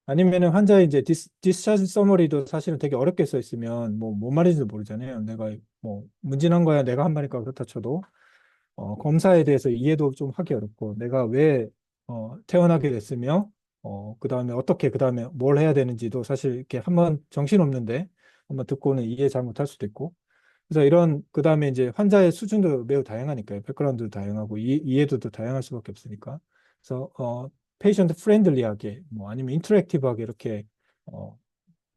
아니면은 환자의 이제 디스차지 서머리도 사실은 되게 어렵게 써 있으면 뭐 뭔 말인지도 모르잖아요. 내가 뭐 문진한 거야 내가 한 말이니까 그렇다 쳐도 검사에 대해서 이해도 좀 하기 어렵고 내가 왜 퇴원하게 됐으며 그다음에 어떻게 그다음에 뭘 해야 되는지도 사실 이렇게 한번 정신없는데 한번 듣고는 이해 잘 못할 수도 있고 그래서 이런 그다음에 이제 환자의 수준도 매우 다양하니까요. 백그라운드도 다양하고 이해도도 다양할 수밖에 없으니까. 그래서 페이션트 프렌들리하게 뭐 아니면 인터랙티브하게 이렇게 어,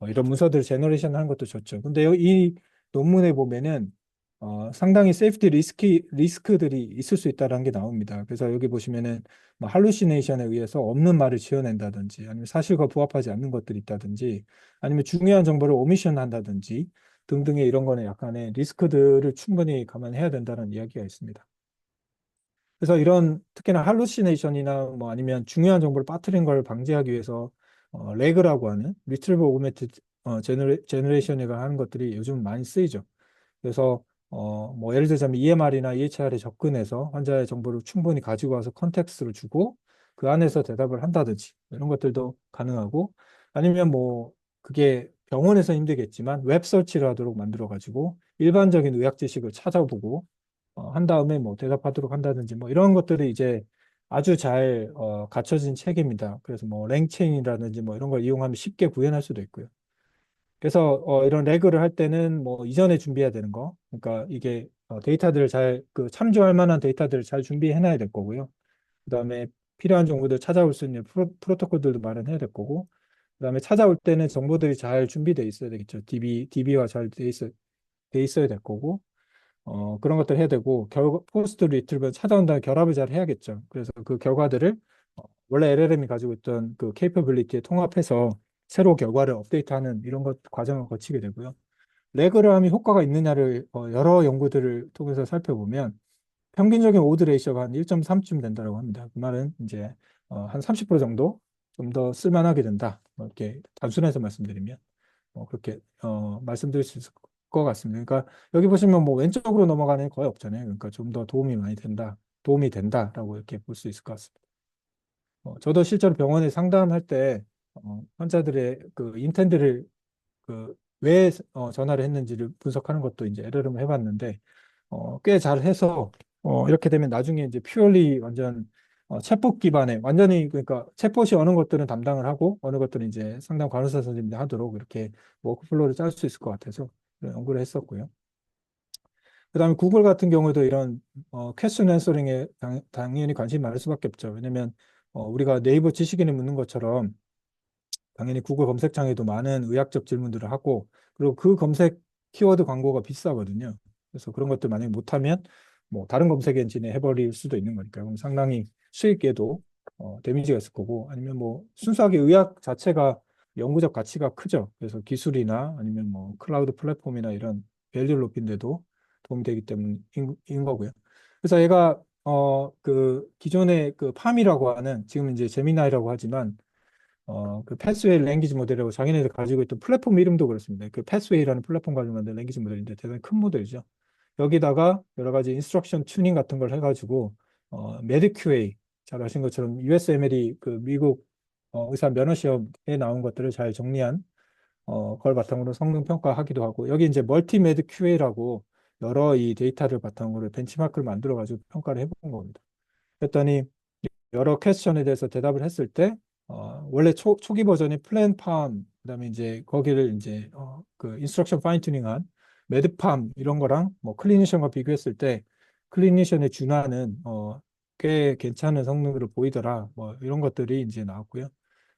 이런 문서들을 제너레이션 하는 것도 좋죠. 근데 이 논문에 보면은 상당히 세이프티 리스크들이 있을 수 있다는 게 나옵니다. 그래서 여기 보시면은 뭐 할루시네이션에 의해서 없는 말을 지어낸다든지 아니면 사실과 부합하지 않는 것들이 있다든지 아니면 중요한 정보를 오미션 한다든지 등등의 이런 거는 약간의 리스크들을 충분히 감안해야 된다는 이야기가 있습니다. 그래서 이런 특히나 할루시네이션이나 뭐 아니면 중요한 정보를 빠뜨린 걸 방지하기 위해서 레그라고 하는 리트리버 오그멘티드 제너레이션이가 하는 것들이 요즘 많이 쓰이죠. 그래서 뭐 예를 들자면 EMR이나 EHR에 접근해서 환자의 정보를 충분히 가지고 와서 컨텍스트를 주고 그 안에서 대답을 한다든지 이런 것들도 가능하고 아니면 뭐 그게 병원에서 힘들겠지만 웹 서치를 하도록 만들어 가지고 일반적인 의학 지식을 찾아보고 한 다음에 뭐 대답하도록 한다든지 뭐 이런 것들이 이제 아주 잘 갖춰진 책입니다. 그래서 뭐 랭체인이라든지 뭐 이런 걸 이용하면 쉽게 구현할 수도 있고요. 그래서 이런 레그를 할 때는 뭐 이전에 준비해야 되는 거, 그러니까 이게 데이터들을 잘 그 참조할 만한 데이터들을 잘 준비해놔야 될 거고요. 그다음에 필요한 정보들 찾아올 수 있는 프로토콜들도 마련해야 될 거고, 그다음에 찾아올 때는 정보들이 잘 준비돼 있어야 되겠죠. DB와 잘 돼 있어야 될 거고, 그런 것들 해야 되고, 포스트 리트리버 찾아온 다음에 결합을 잘 해야겠죠. 그래서 그 결과들을 원래 LLM이 가지고 있던 그 케이퍼빌리티에 통합해서 새로 결과를 업데이트하는 이런 것 과정을 거치게 되고요. 레그램이 효과가 있느냐를 여러 연구들을 통해서 살펴보면 평균적인 오드 레이셔가 한 1.3쯤 된다고 합니다. 그 말은 이제 한 30% 정도 좀 더 쓸만하게 된다. 뭐 이렇게 단순해서 말씀드리면 그렇게 말씀드릴 수 있을 것 같습니다. 그러니까 여기 보시면 뭐 왼쪽으로 넘어가는 게 거의 없잖아요. 그러니까 좀 더 도움이 된다라고 이렇게 볼 수 있을 것 같습니다. 저도 실제로 병원에 상담할 때 환자들의 그 인텐드를 그 왜 전화를 했는지를 분석하는 것도 이제 LLM을 해봤는데 꽤 잘해서 이렇게 되면 나중에 이제 퓨어리 완전 챗봇 기반의 완전히 그러니까 챗봇이 어느 것들은 담당을 하고 어느 것들은 이제 상담 간호사 선생님이 하도록 이렇게 워크플로우를 짤 수 있을 것 같아서 연구를 했었고요. 그다음에 구글 같은 경우도 이런 퀘스천 앤서링에 당연히 관심이 많을 수밖에 없죠. 왜냐면 우리가 네이버 지식인을 묻는 것처럼 당연히 구글 검색창에도 많은 의학적 질문들을 하고 그리고 그 검색 키워드 광고가 비싸거든요. 그래서 그런 것들 만약에 못하면 뭐 다른 검색 엔진에 해버릴 수도 있는 거니까 그럼 상당히 수익에도 데미지가 있을 거고 아니면 뭐 순수하게 의학 자체가 연구적 가치가 크죠. 그래서 기술이나 아니면 뭐 클라우드 플랫폼이나 이런 밸류를 높인데도 도움이 되기 때문인 거고요. 그래서 얘가 그 기존의 그 팜이라고 하는 지금 이제 제미나이라고 하지만 그 패스웨이 랭귀지 모델이라고 자기네들 가지고 있던 플랫폼 이름도 그렇습니다. 그 패스웨이라는 플랫폼 가지고 만든 랭귀지 모델인데 대단히 큰 모델이죠. 여기다가 여러 가지 인스트럭션 튜닝 같은 걸 해가지고 메드큐에이 잘 아신 것처럼 USMLE 그 미국 의사 면허 시험에 나온 것들을 잘 정리한 걸 바탕으로 성능 평가하기도 하고 여기 이제 멀티 메드 QA라고 여러 이 데이터를 바탕으로 벤치마크를 만들어 가지고 평가를 해본 겁니다. 그랬더니 여러 퀘스천에 대해서 대답을 했을 때 원래 초기 버전이 플랜 팜 그다음에 이제 거기를 이제 그 인스트럭션 파인 튜닝한 매드팜 이런 거랑 뭐 클리니션과 비교했을 때 클리니션에 준하는 꽤 괜찮은 성능을 보이더라 뭐 이런 것들이 이제 나왔고요.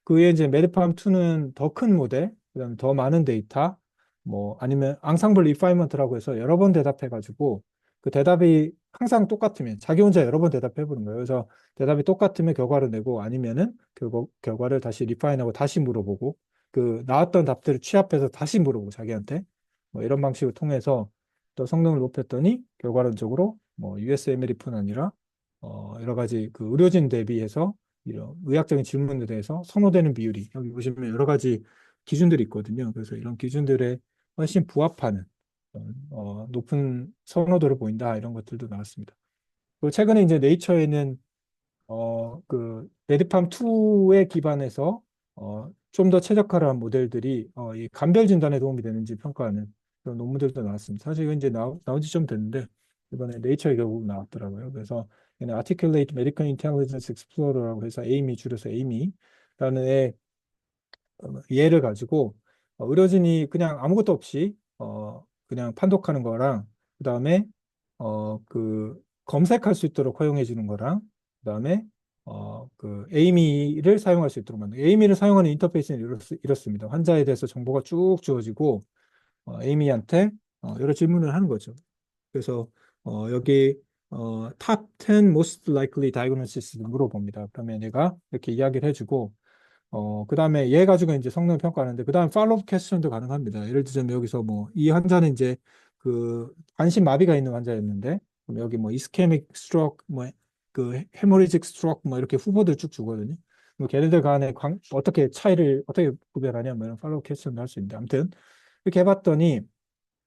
그 외에 이제 매드팜 2는 더 큰 모델 그다음에 더 많은 데이터 뭐 아니면 앙상블 리파이먼트라고 해서 여러 번 대답해 가지고 그 대답이 항상 똑같으면 자기 혼자 여러 번 대답해 보는 거예요. 그래서 대답이 똑같으면 결과를 내고 아니면은 결과를 다시 리파인하고 다시 물어보고 그 나왔던 답들을 취합해서 다시 물어보고 자기한테 뭐 이런 방식을 통해서 또 성능을 높였더니 결과론적으로 뭐 USMLE뿐 아니라 여러 가지 그 의료진 대비해서 이런 의학적인 질문에 대해서 선호되는 비율이 여기 보시면 여러 가지 기준들이 있거든요. 그래서 이런 기준들에 훨씬 부합하는 높은 선호도를 보인다 이런 것들도 나왔습니다. 그리고 최근에 이제 네이처에는 그 레드팜 2에 기반해서 좀 더 최적화한 모델들이 이 감별 진단에 도움이 되는지 평가하는 그런 논문들도 나왔습니다. 사실 이건 이제 나온 지 좀 됐는데 이번에 네이처에 결국 나왔더라고요. 그래서 얘는 Articulate Medical Intelligence Explorer라고 해서 에이미 줄여서 에이미라는 얘를 가지고 의료진이 그냥 아무것도 없이 그냥 판독하는 거랑 그다음에 그 검색할 수 있도록 허용해 주는 거랑 그다음에 그 에이미를 사용할 수 있도록 만든 에이미를 사용하는 인터페이스는 이렇습니다. 환자에 대해서 정보가 쭉 주어지고 에이미한테 여러 질문을 하는 거죠. 그래서 여기 top 10 most likely diagnosis를 물어봅니다. 그러면 얘가 이렇게 이야기를 해주고 그 다음에 얘 가지고 이제 성능 평가하는데, 그 다음 팔로우 퀘스천도 가능합니다. 예를 들자면 여기서 뭐, 이 환자는 이제 그 관심 마비가 있는 환자였는데, 그럼 여기 뭐, 이스케믹 스트로크, 뭐, 그 헤모리직 스트로크 뭐, 이렇게 후보들 쭉 주거든요. 뭐, 걔네들 간에 어떻게 차이를 어떻게 구별하냐, 뭐, 이런 팔로우 퀘스천도 할 수 있는데, 아무튼, 이렇게 해봤더니,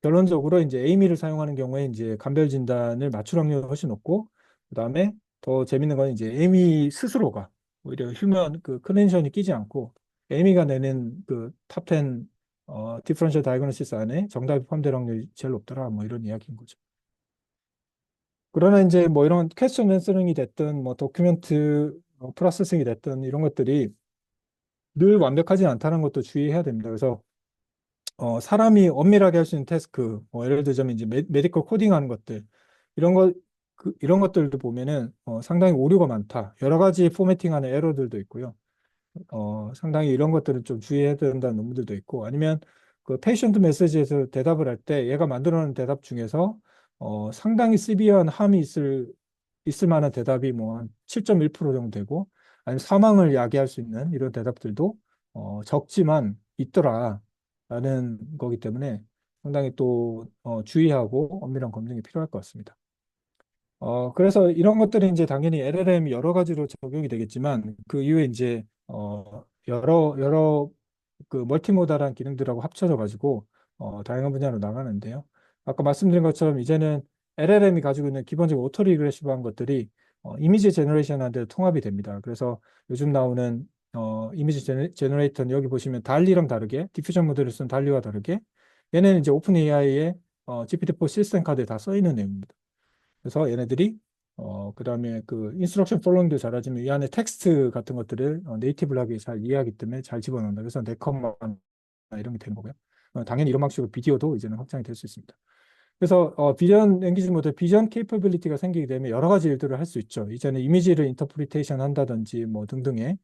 결론적으로 이제 에이미를 사용하는 경우에 이제 감별 진단을 맞출 확률이 훨씬 높고, 그다음에 더 재밌는 건 이제 에이미 스스로가 오히려 휴먼 그 클리니션이 끼지 않고 에이미가 내는 그 탑 10 디퍼런셜 다이그노시스 안에 정답이 포함될 확률이 제일 높더라, 뭐 이런 이야기인 거죠. 그러나 이제 뭐 이런 퀘스천 앤서링이 됐든 뭐 도큐멘트 프로세싱이 됐든 이런 것들이 늘 완벽하지 않다는 것도 주의해야 됩니다. 그래서 사람이 엄밀하게 할 수 있는 태스크, 뭐 예를 들자면 이제 메디컬 코딩하는 것들 이런 것 이런 것들도 보면은 상당히 오류가 많다. 여러 가지 포매팅하는 에러들도 있고요. 상당히 이런 것들은 좀 주의해야 된다는 논문들도 있고, 아니면 그 페이션트 메시지에서 대답을 할 때 얘가 만들어낸 대답 중에서 상당히 시비한 함이 있을 만한 대답이 뭐 한 7.1% 정도 되고, 아니면 사망을 야기할 수 있는 이런 대답들도 적지만 있더라라는 거기 때문에 상당히 또 주의하고 엄밀한 검증이 필요할 것 같습니다. 그래서 이런 것들이 이제 당연히 LLM이 여러 가지로 적용이 되겠지만 그 이후에 이제 여러 그 멀티모달한 기능들하고 합쳐져 가지고 다양한 분야로 나가는데요. 아까 말씀드린 것처럼 이제는 LLM이 가지고 있는 기본적인 오토 리그레시브한 것들이 이미지 제너레이션한테 통합이 됩니다. 그래서 요즘 나오는 이미지 제너레이터는 여기 보시면 달리랑 다르게 디퓨전 모델을 쓴 달리와 다르게 얘네는 이제 오픈 AI의 GPT-4 시스템 카드에 다 써 있는 내용입니다. 그래서 얘네들이 그다음에 그 인스트럭션 팔로잉도 잘하지만 이 안에 텍스트 같은 것들을 네이티브하게 잘 이해하기 때문에 잘 집어넣는다. 그래서 네컴마 이런 게 되는 거고요. 당연히 이런 방식으로 비디오도 이제는 확장이 될 수 있습니다. 그래서 비전 랭귀지 모델 비전 케이퍼빌리티가 생기게 되면 여러 가지 일들을 할 수 있죠. 이제는 이미지를 인터프리테이션 한다든지 뭐 등등의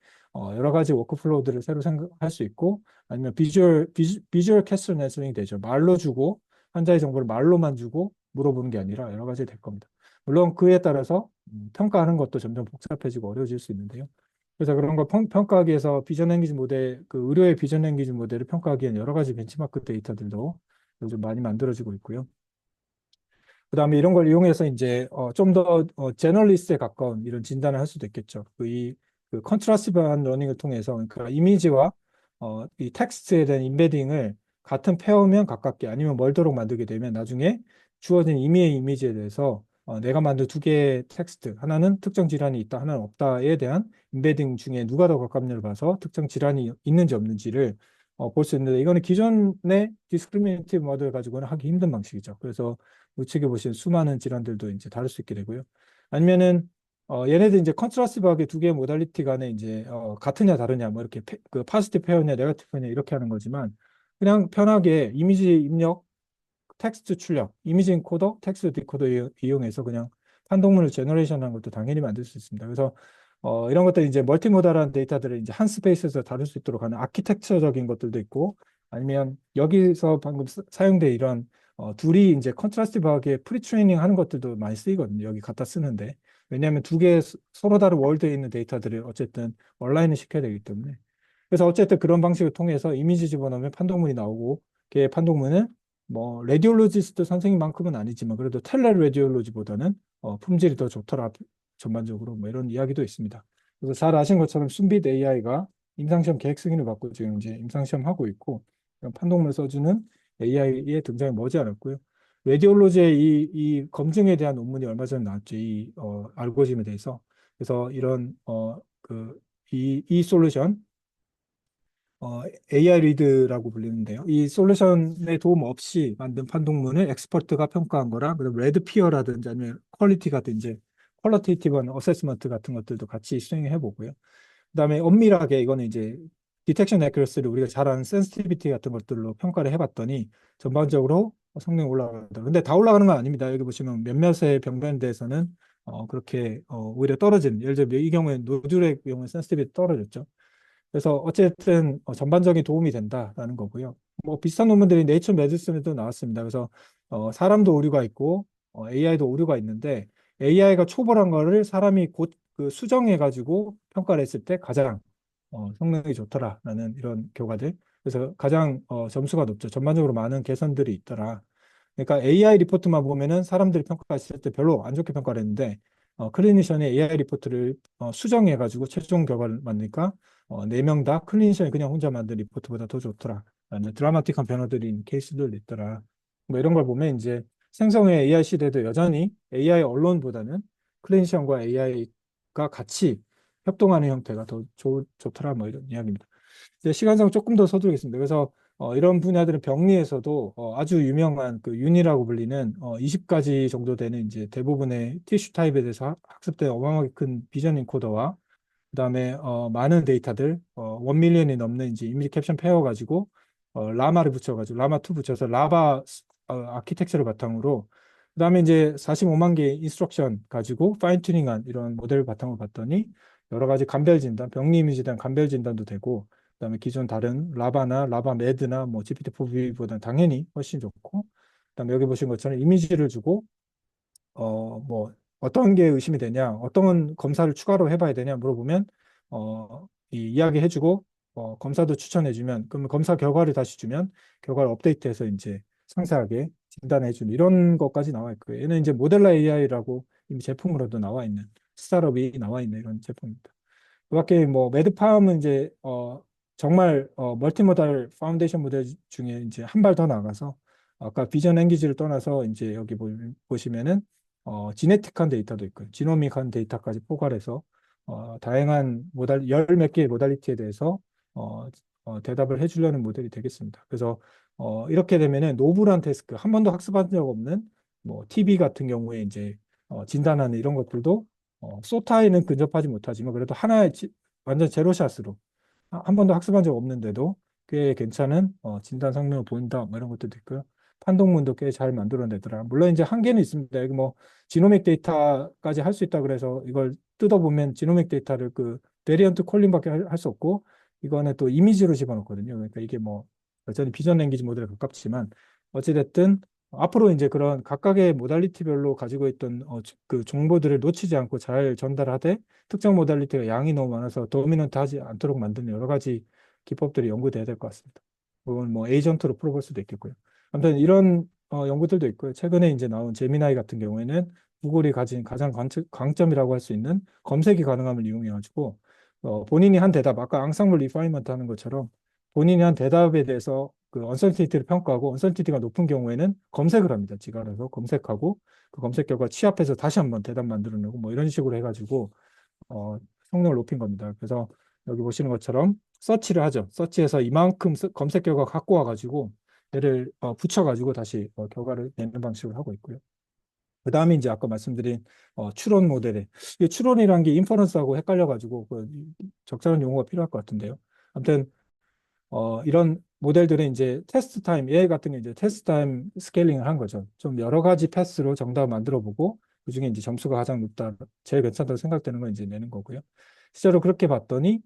여러 가지 워크플로우들을 새로 생각할 수 있고, 아니면 비주얼 캐스터 내서링이 되죠. 말로 주고 환자의 정보를 말로만 주고 물어보는 게 아니라 여러 가지 될 겁니다. 물론 그에 따라서 평가하는 것도 점점 복잡해지고 어려워질 수 있는데요. 그래서 그런 거 평가하기 위해서 비전 랭귀지 모델, 그 의료의 비전 랭귀지 모델을 평가하기 위한 여러 가지 벤치마크 데이터들도 요즘 많이 만들어지고 있고요. 그다음에 이런 걸 이용해서 이제 좀 더 제너리스트에 가까운 이런 진단을 할 수도 있겠죠. 그 컨트라스티브한 러닝을 통해서 그러니까 이미지와 이 텍스트에 대한 임베딩을 같은 페어면 가깝게 아니면 멀도록 만들게 되면 나중에 주어진 이미의 이미지에 대해서 내가 만든 두 개의 텍스트, 하나는 특정 질환이 있다, 하나는 없다에 대한 임베딩 중에 누가 더 가깝냐를 봐서 특정 질환이 있는지 없는지를 볼 수 있는데, 이거는 기존의 디스크리미네이티브 모델 가지고는 하기 힘든 방식이죠. 그래서 우측에 보시는 수많은 질환들도 이제 다룰 수 있게 되고요. 아니면은 얘네들 이제 컨트라스티브하게 두 개의 모달리티 간에 이제 같으냐 다르냐 뭐 이렇게 그 파지티브 페어냐 네거티브 페어냐 이렇게 하는 거지만, 그냥 편하게 이미지 입력, 텍스트 출력, 이미지 인코더, 텍스트 디코더 이용해서 그냥 판독문을 제너레이션하는 것도 당연히 만들 수 있습니다. 그래서 이런 것들 이제 멀티모달한 데이터들을 이제 한 스페이스에서 다룰 수 있도록 하는 아키텍처적인 것들도 있고, 아니면 여기서 방금 사용된 이런 둘이 이제 컨트라스티브하게 프리트레이닝 하는 것들도 많이 쓰이거든요. 여기 갖다 쓰는데. 왜냐하면 두 개 서로 다른 월드에 있는 데이터들을 어쨌든 온라인을 시켜야 되기 때문에. 그래서 어쨌든 그런 방식을 통해서 이미지 집어넣으면 판독문이 나오고, 그 판독문은 뭐 레디올로지스트 선생님만큼은 아니지만 그래도 텔레 레디올로지보다는 품질이 더 좋더라 전반적으로, 뭐 이런 이야기도 있습니다. 그래서 잘 아신 것처럼 순빛 AI가 임상시험 계획 승인을 받고 지금 이제 임상시험 하고 있고, 판독문을 써주는 AI의 등장이 머지않았고요. 레디올로지의 이 검증에 대한 논문이 얼마 전에 나왔죠. 이 알고리즘에 대해서. 그래서 이런 이 솔루션 AI 리드라고 불리는데요. 이 솔루션의 도움 없이 만든 판독문을 엑스퍼트가 평가한 거라, 그리고 레드피어라든지 아니면 퀄리티가든지 퀄리테이티브한 어세스먼트 같은 것들도 같이 수행해 보고요. 그다음에 엄밀하게 이거는 이제 디텍션 애큐러시를 우리가 잘 아는 센시티비티 같은 것들로 평가를 해봤더니 전반적으로 성능이 올라간다. 근데 다 올라가는 건 아닙니다. 여기 보시면 몇몇의 병변에 대해서는 그렇게 오히려 떨어진, 예를 들어 이 경우에 노즐의 경우에 센시티비티 떨어졌죠. 그래서 어쨌든 전반적인 도움이 된다라는 거고요. 뭐 비슷한 논문들이 네이처 메디슨에도 나왔습니다. 그래서 사람도 오류가 있고 AI도 오류가 있는데, AI가 초벌한 거를 사람이 곧 그 수정해 가지고 평가를 했을 때 가장 성능이 좋더라라는 이런 결과들. 그래서 가장 점수가 높죠. 전반적으로 많은 개선들이 있더라. 그러니까 AI 리포트만 보면은 사람들이 평가했을 때 별로 안 좋게 평가를 했는데, 클리니션이 AI 리포트를 수정해 가지고 최종 결과를 만드니까 네 명 다 클리니션이 그냥 혼자 만든 리포트보다 더 좋더라. 라는 드라마틱한 변화들이 있는 케이스들 있더라. 뭐 이런 걸 보면 이제 생성의 AI 시대도 여전히 AI 언론보다는 클린시엄과 AI가 같이 협동하는 형태가 더 좋더라 뭐 이런 이야기입니다. 이제 시간상 조금 더 서두르겠습니다. 그래서 이런 분야들은 병리에서도 아주 유명한 그 윤이라고 불리는 20가지 정도 되는 이제 대부분의 티슈 타입에 대해서 학습된 어마어마하게 큰 비전 인코더와 그다음에 많은 데이터들 1밀리언이 넘는 이제 이미지 캡션 페어 가지고 라마를 붙여가지고 라마 2 붙여서 라바 아키텍처를 바탕으로 그다음에 이제 45만 개의 인스트럭션 가지고 파인 튜닝한 이런 모델을 바탕으로 봤더니 여러 가지 감별 진단, 병리 이미지에 대한 감별 진단도 되고 그다음에 기존 다른 라바나 라바 매드나 뭐 GPT-4V보다는 당연히 훨씬 좋고 그다음에 여기 보신 것처럼 이미지를 주고 뭐 어떤 게 의심이 되냐, 어떤 검사를 추가로 해봐야 되냐 물어보면 이야기해주고 검사도 추천해주면 그러면 검사 결과를 다시 주면 결과를 업데이트해서 이제 상세하게 진단해주는 이런 것까지 나와 있고요. 얘는 이제 모델라 AI라고 이미 제품으로도 나와 있는 스타트업이 나와 있는 이런 제품입니다. 그 밖에 뭐 매드팜은 이제 정말 멀티모달 파운데이션 모델 중에 이제 한 발 더 나가서 아까 비전 랭귀지를 떠나서 이제 여기 보시면은 지네틱한 데이터도 있고요. 지노믹한 데이터까지 포괄해서 다양한 열 몇 개의 모달리티에 대해서 어, 대답을 해주려는 모델이 되겠습니다. 그래서 이렇게 되면은 노블한 태스크, 한 번도 학습한 적 없는 뭐 TB 같은 경우에 이제 진단하는 이런 것들도 소타에는 근접하지 못하지만 그래도 하나의 완전 제로샷으로 한 번도 학습한 적 없는데도 꽤 괜찮은 진단 성능을 보인다 뭐 이런 것들도 있고요. 판독문도 꽤 잘 만들어내더라. 물론 이제 한계는 있습니다. 여기 뭐 지노믹 데이터까지 할 수 있다 그래서 이걸 뜯어보면 지노믹 데이터를 그 베리언트 콜링밖에 할 수 없고 이거는 또 이미지로 집어넣거든요. 그러니까 이게 뭐 여전히 비전 랭귀지 모델에 가깝지만 어찌됐든 앞으로 이제 그런 각각의 모달리티별로 가지고 있던 그 정보들을 놓치지 않고 잘 전달하되 특정 모달리티가 양이 너무 많아서 도미넌트 하지 않도록 만드는 여러 가지 기법들이 연구돼야 될 것 같습니다. 그건 뭐 에이전트로 풀어볼 수도 있겠고요. 아무튼 이런 연구들도 있고요. 최근에 이제 나온 제미나이 같은 경우에는 구글이 가진 가장 강점이라고 할 수 있는 검색이 가능함을 이용해가지고 본인이 한 대답, 아까 앙상블 리파이먼트 하는 것처럼 본인이 한 대답에 대해서 그 언설티티를 평가하고 언설티티가 높은 경우에는 검색을 합니다. 지가 알아서 검색하고 그 검색 결과 취합해서 다시 한번 대답 만들어내고 뭐 이런 식으로 해가지고 어, 성능을 높인 겁니다. 그래서 여기 보시는 것처럼 서치를 하죠. 서치해서 이만큼 검색 결과 갖고 와가지고 얘를 붙여가지고 다시 결과를 내는 방식을 하고 있고요. 그 다음에 이제 아까 말씀드린 추론 모델에 이 추론이란 게 인퍼런스하고 헷갈려가지고 그 적절한 용어가 필요할 것 같은데요. 아무튼 이런 모델들은 이제 테스트 타임, AI 같은 게 이제 테스트 타임 스케일링을 한 거죠. 좀 여러 가지 패스로 정답을 만들어 보고 그중에 이제 점수가 가장 높다, 제일 괜찮다고 생각되는 걸 이제 내는 거고요. 실제로 그렇게 봤더니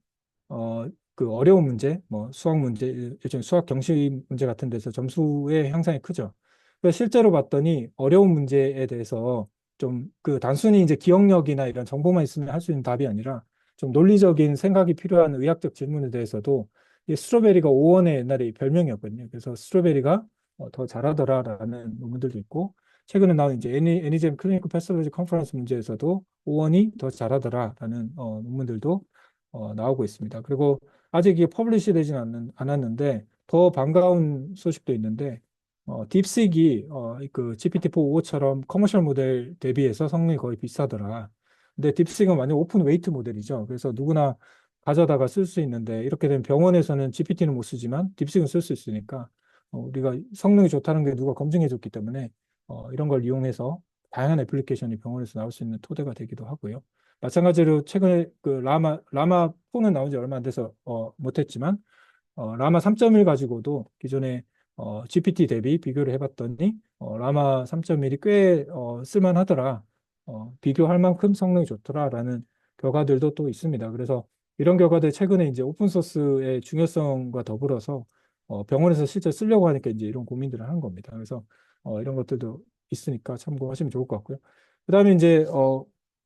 어, 그 어려운 문제, 뭐 수학 문제, 일종의 수학 경시 문제 같은 데서 점수의 향상이 크죠. 그래서 실제로 봤더니 어려운 문제에 대해서 좀 그 단순히 이제 기억력이나 이런 정보만 있으면 할 수 있는 답이 아니라 좀 논리적인 생각이 필요한 의학적 질문에 대해서도 이 스트로베리가 5원의 옛날에 별명이었거든요. 그래서 스트로베리가 더 잘하더라라는 논문들도 있고 최근에 나온 이제 애니젠 클리니컬 패솔로지 컨퍼런스 문제에서도 5원이 더 잘하더라라는 논문들도 나오고 있습니다. 그리고 아직 이게 퍼블리시 되진 않았는데 더 반가운 소식도 있는데 딥식이 그 GPT-4.5처럼 커머셜 모델 대비해서 성능이 거의 비슷하더라. 근데 딥식은 완전 오픈 웨이트 모델이죠. 그래서 누구나 가져다가 쓸 수 있는데 이렇게 되면 병원에서는 GPT는 못 쓰지만 딥식은 쓸 수 있으니까 우리가 성능이 좋다는 게 누가 검증해 줬기 때문에 이런 걸 이용해서 다양한 애플리케이션이 병원에서 나올 수 있는 토대가 되기도 하고요. 마찬가지로 최근에 그 라마 4는 나온 지 얼마 안 돼서 못했지만 라마 3.1 가지고도 기존에 GPT 대비 비교를 해봤더니 라마 3.1이 꽤 쓸만하더라. 비교할 만큼 성능이 좋더라라는 결과들도 또 있습니다. 그래서 이런 결과들 최근에 이제 오픈 소스의 중요성과 더불어서 병원에서 실제 쓰려고 하니까 이제 이런 고민들을 하는 겁니다. 그래서 이런 것들도 있으니까 참고하시면 좋을 것 같고요. 그다음에 이제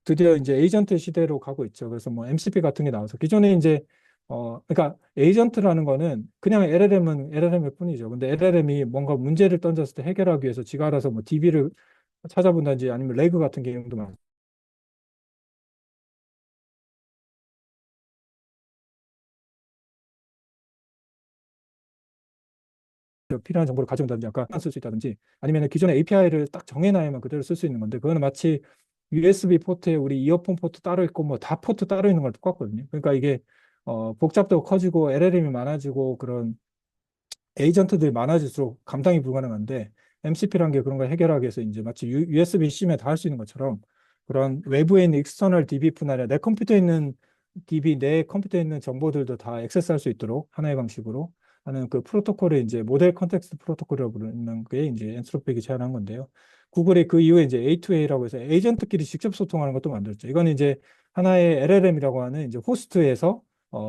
드디어 이제 에이전트 시대로 가고 있죠. 그래서 뭐 MCP 같은 게 나와서 기존에 이제 그러니까 에이전트라는 거는 그냥 LLM은 LLM일 뿐이죠. 근데 LLM이 뭔가 문제를 던졌을 때 해결하기 위해서 지가 알아서 뭐 DB를 찾아본다든지 아니면 레그 같은 개념도 많고 필요한 정보를 가져온다든지 아까 쓸 수 있다든지 아니면 기존의 API를 딱 정해놔야만 그대로 쓸 수 있는 건데 그거는 마치 USB 포트에 우리 이어폰 포트 따로 있고 뭐 다 포트 따로 있는 거랑 똑같거든요. 그러니까 이게 복잡도가 커지고 LLM이 많아지고 그런 에이전트들이 많아질수록 감당이 불가능한데 MCP라는 게 그런 걸 해결하기 위해서 이제 마치 USB-C면 다 할 수 있는 것처럼 그런 외부에 있는 익스터널 DB뿐 아니라 내 컴퓨터에 있는 DB, 내 컴퓨터에 있는 정보들도 다 액세스할 수 있도록 하나의 방식으로 하는 그 프로토콜을 이제 모델 컨텍스트 프로토콜이라고 부르는 게 이제 엔트로픽이 제안한 건데요. 구글이 그 이후에 이제 A2A라고 해서 에이전트끼리 직접 소통하는 것도 만들었죠. 이건 이제 하나의 LLM이라고 하는 이제 호스트에서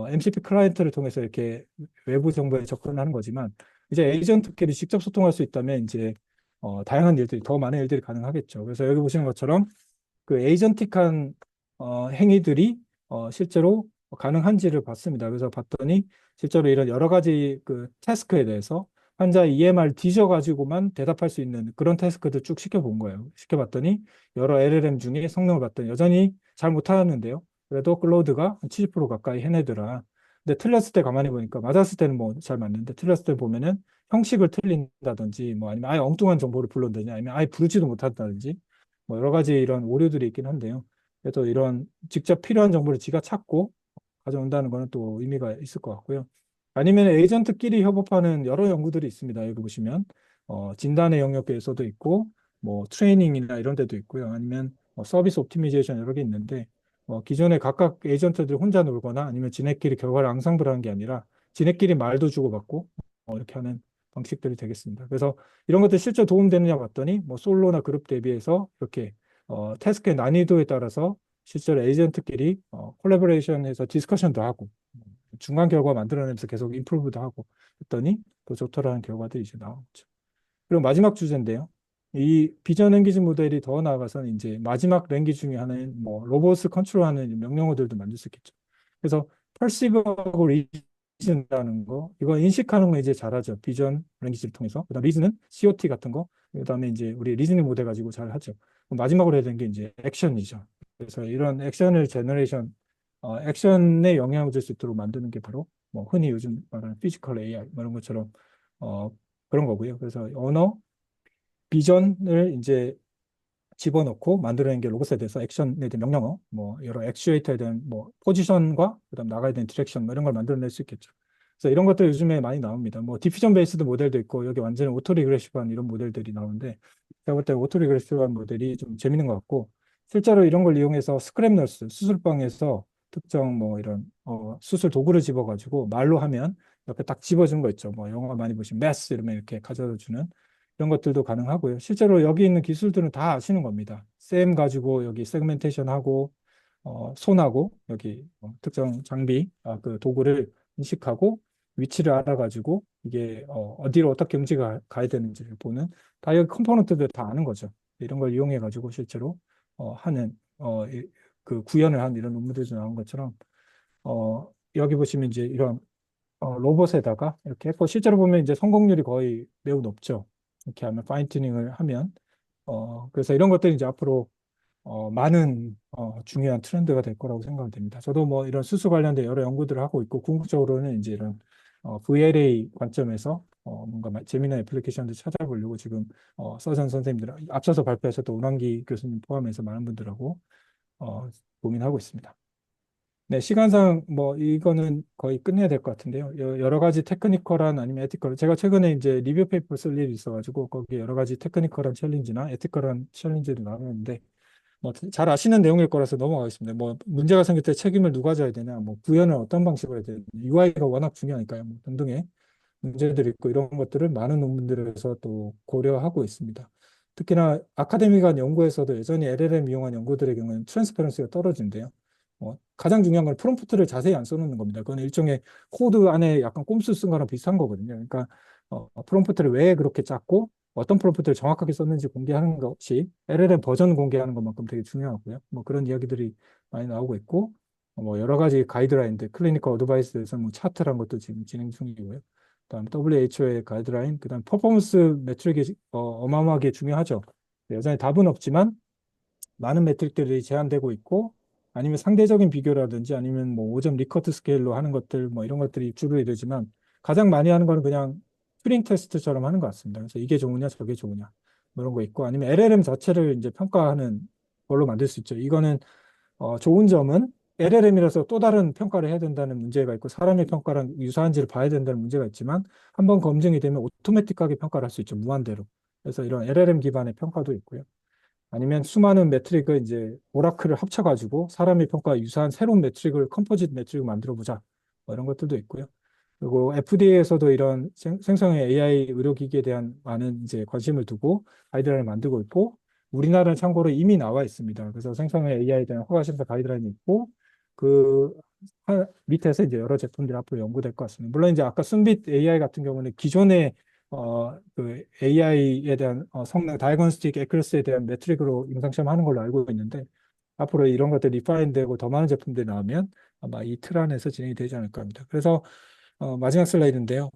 MCP 클라이언트를 통해서 이렇게 외부 정보에 접근하는 거지만 이제 에이전트끼리 직접 소통할 수 있다면 이제 다양한 일들이 더 많은 일들이 가능하겠죠. 그래서 여기 보시는 것처럼 그 에이전틱한 행위들이 실제로 가능한지를 봤습니다. 그래서 봤더니 실제로 이런 여러 가지 그 태스크에 대해서 환자의 EMR 뒤져가지고만 대답할 수 있는 그런 태스크들 쭉 시켜본 거예요. 시켜봤더니 여러 LLM 중에 성능을 봤더니 여전히 잘 못하는데요. 그래도 클로드가 70% 가까이 해내더라. 근데 틀렸을 때 가만히 보니까 맞았을 때는 뭐 잘 맞는데 틀렸을 때 보면은 형식을 틀린다든지 뭐 아니면 아예 엉뚱한 정보를 불러다든지 아니면 아예 부르지도 못한다든지 뭐 여러 가지 이런 오류들이 있긴 한데요. 그래도 이런 직접 필요한 정보를 지가 찾고 가져온다는 거는 또 의미가 있을 것 같고요. 아니면 에이전트끼리 협업하는 여러 연구들이 있습니다. 여기 보시면 진단의 영역에서도 있고 뭐 트레이닝이나 이런 데도 있고요. 아니면 서비스 옵티미제이션 여러 개 있는데 기존에 각각 에이전트들이 혼자 놀거나 아니면 지네끼리 결과를 앙상블하는 게 아니라 지네끼리 말도 주고받고 이렇게 하는 방식들이 되겠습니다. 그래서 이런 것들 실제 도움되느냐 봤더니 뭐 솔로나 그룹 대비해서 이렇게 태스크의 난이도에 따라서 실제로 에이전트끼리 콜라보레이션해서 디스커션도 하고 중간 결과 만들어내면서 계속 임프루브도 하고 했더니 더 좋더라는 결과들이 이제 나오죠. 그리고 마지막 주제인데요. 이 비전 랭귀지 모델이 더 나아가서는 이제 마지막 랭귀지 중에 하나인 뭐 로봇을 컨트롤하는 명령어들도 만들 수 있겠죠. 그래서 perceive하고 reason이라는 거 이거 인식하는 거 이제 잘하죠. 비전 랭귀지를 통해서. 그다음 reason은 COT 같은 거. 그다음에 이제 우리 리즈닝 모델 가지고 잘 하죠. 마지막으로 해야 되는 게 이제 액션이죠. 그래서 이런 액션을 제너레이션 액션에 영향을 줄 수 있도록 만드는 게 바로 뭐 흔히 요즘 말하는 피지컬 AI 뭐 이런 것처럼 어, 그런 거고요. 그래서 언어, 비전을 이제 집어넣고 만들어낸 게 로봇에 대해서 액션에 대한 명령어, 뭐 여러 액추에이터에 대한 뭐 포지션과 그다음 나가야 되는 디렉션 뭐 이런 걸 만들어낼 수 있겠죠. 그래서 이런 것들 요즘에 많이 나옵니다. 뭐 디퓨전 베이스드 모델도 있고 여기 완전히 오토 리그레시브한 이런 모델들이 나오는데 제가 볼 때 오토 리그레시브한 모델이 좀 재밌는 것 같고 실제로 이런 걸 이용해서 스크랩 너스 수술방에서 특정 뭐 이런 수술 도구를 집어가지고 말로 하면 옆에 딱 집어주는 거 있죠. 뭐 영화 많이 보시면 메스 이러면 이렇게 가져다 주는 이런 것들도 가능하고요. 실제로 여기 있는 기술들은 다 아시는 겁니다. 셈 가지고 여기 세그멘테이션 하고 손하고 여기 특정 장비 그 도구를 인식하고 위치를 알아가지고 이게 어디로 어떻게 움직여 가야 되는지를 보는 다 여기 컴포넌트들 다 아는 거죠. 이런 걸 이용해 가지고 실제로 하는 그 구현을 한 이런 논문들도 나온 것처럼 여기 보시면 이제 이런 로봇에다가 이렇게 했고 실제로 보면 이제 성공률이 거의 매우 높죠. 이렇게 하면 파인 튜닝을 하면 그래서 이런 것들이 이제 앞으로 많은 중요한 트렌드가 될 거라고 생각이 됩니다. 저도 뭐 이런 수수 관련된 여러 연구들을 하고 있고 궁극적으로는 이제 이런 VLA 관점에서 뭔가 재미난 애플리케이션들 찾아보려고 지금 서전 선생님들 앞서서 발표하셨던 운항기 교수님 포함해서 많은 분들하고 어, 고민하고 있습니다. 네, 시간상 뭐 이거는 거의 끝내야 될 것 같은데요. 여러 가지 테크니컬한 아니면 에티컬. 제가 최근에 이제 리뷰 페이퍼 쓸 일이 있어가지고 거기에 여러 가지 테크니컬한 챌린지나 에티컬한 챌린지를 나누는데 뭐 잘 아시는 내용일 거라서 넘어가겠습니다. 뭐 문제가 생길 때 책임을 누가 져야 되냐, 뭐 구현을 어떤 방식으로 해야 되냐, UI가 워낙 중요하니까요. 뭐 등등의 문제들이 있고 이런 것들을 많은 논문들에서 또 고려하고 있습니다. 특히나 아카데미간 연구에서도 여전히 LLM 이용한 연구들의 경우는 트랜스퍼런시가 떨어진대요. 가장 중요한 건 프롬프트를 자세히 안 써놓는 겁니다. 그건 일종의 코드 안에 약간 꼼수 쓴 거랑 비슷한 거거든요. 그러니까 프롬프트를 왜 그렇게 짰고 어떤 프롬프트를 정확하게 썼는지 공개하는 것이 LLM 버전 공개하는 것만큼 되게 중요하고요. 뭐 그런 이야기들이 많이 나오고 있고 뭐 여러 가지 가이드라인들, 클리니컬 어드바이스에서 뭐 차트란 것도 지금 진행 중이고요. 그다음 WHO의 가이드라인, 그다음 퍼포먼스 매트릭이 어마어마하게 중요하죠. 여전히 답은 없지만 많은 매트릭들이 제한되고 있고 아니면 상대적인 비교라든지 아니면 뭐 5점 리커트 스케일로 하는 것들 뭐 이런 것들이 주로 이르지만 가장 많이 하는 거는 그냥 튜링 테스트처럼 하는 것 같습니다. 그래서 이게 좋으냐, 저게 좋으냐, 뭐 이런 거 있고, 아니면 LLM 자체를 이제 평가하는 걸로 만들 수 있죠. 이거는 좋은 점은 LLM이라서 또 다른 평가를 해야 된다는 문제가 있고, 사람의 평가랑 유사한지를 봐야 된다는 문제가 있지만, 한번 검증이 되면 오토매틱하게 평가를 할 수 있죠. 무한대로. 그래서 이런 LLM 기반의 평가도 있고요. 아니면 수많은 매트릭을 이제 오라클을 합쳐가지고 사람의 평가와 유사한 새로운 매트릭을 컴포짓 매트릭을 만들어 보자. 뭐 이런 것들도 있고요. 그리고 FDA에서도 이런 생성형 AI 의료기기에 대한 많은 이제 관심을 두고 가이드라인을 만들고 있고, 우리나라는 참고로 이미 나와 있습니다. 그래서 생성형 AI에 대한 허가심사 가이드라인이 있고, 그 밑에서 이제 여러 제품들이 앞으로 연구될 것 같습니다. 물론 이제 아까 순빛 AI 같은 경우는 기존의 그 AI에 대한 성능, 다이agnostic accuracy에 대한 매트릭으로 임상시험하는 걸로 알고 있는데, 앞으로 이런 것들이 리파인되고 더 많은 제품들이 나오면 아마 이 틀 안에서 진행이 되지 않을까 합니다. 그래서 마지막 슬라이드인데요.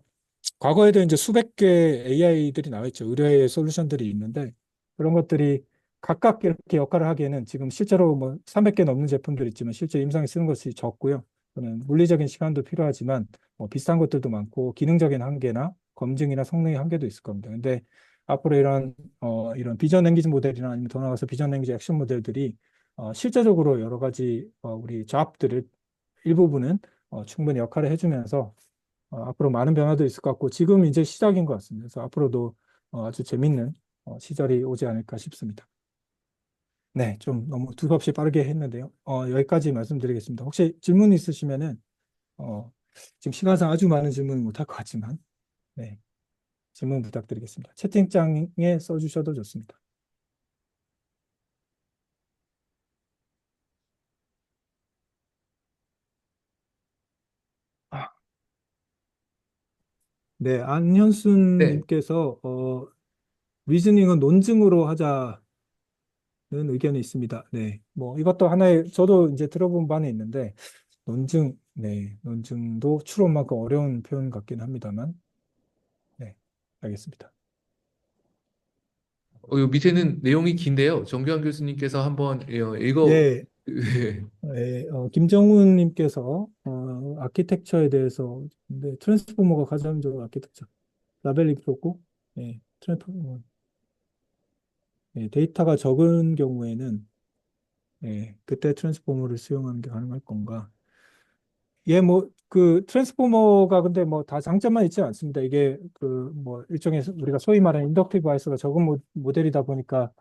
과거에도 이제 수백 개 AI들이 나와 있죠. 의료의 솔루션들이 있는데, 그런 것들이 각각 이렇게 역할을 하기에는 지금 실제로 뭐 300개 넘는 제품들이 있지만 실제 임상에 쓰는 것이 적고요. 저는 물리적인 시간도 필요하지만 뭐 비슷한 것들도 많고 기능적인 한계나 검증이나 성능의 한계도 있을 겁니다. 근데 앞으로 이런 비전 랭귀지 모델이나 아니면 더 나아가서 비전 랭귀지 액션 모델들이 실제적으로 여러 가지 우리 잡들을 일부분은 충분히 역할을 해주면서 앞으로 많은 변화도 있을 것 같고 지금 이제 시작인 것 같습니다. 그래서 앞으로도 아주 재밌는 시절이 오지 않을까 싶습니다. 네, 좀 너무 두서없이 빠르게 했는데요. 여기까지 말씀드리겠습니다. 혹시 질문 있으시면은 어, 지금 시간상 아주 많은 질문 못할 것 같지만 네, 질문 부탁드리겠습니다. 채팅창에 써주셔도 좋습니다. 아, 네, 네. 안현순님께서 리즈닝은 논증으로 하자는 의견이 있습니다. 네, 뭐 이것도 하나의 저도 이제 들어본 바는 있는데 논증, 네, 논증도 추론만큼 어려운 표현 같긴 합니다만, 네, 알겠습니다. 요 밑에는 내용이 긴데요. 정교한 교수님께서 한번 읽어. 예, 김정훈님께서 아키텍처에 대해서, 네, 트랜스포머가 가장적 아키텍처, 라벨이 필요고, 예, 트랜스포머, 예, 데이터가 적은 경우에는, 예, 그때 트랜스포머를 수용하는 게 가능할 건가? 예, 뭐, 트랜스포머가 근데 뭐 다 장점만 있지 않습니다. 이게 뭐 일종의 우리가 소위 말하는 인덕티브 바이스가 적은 모델이다 보니까,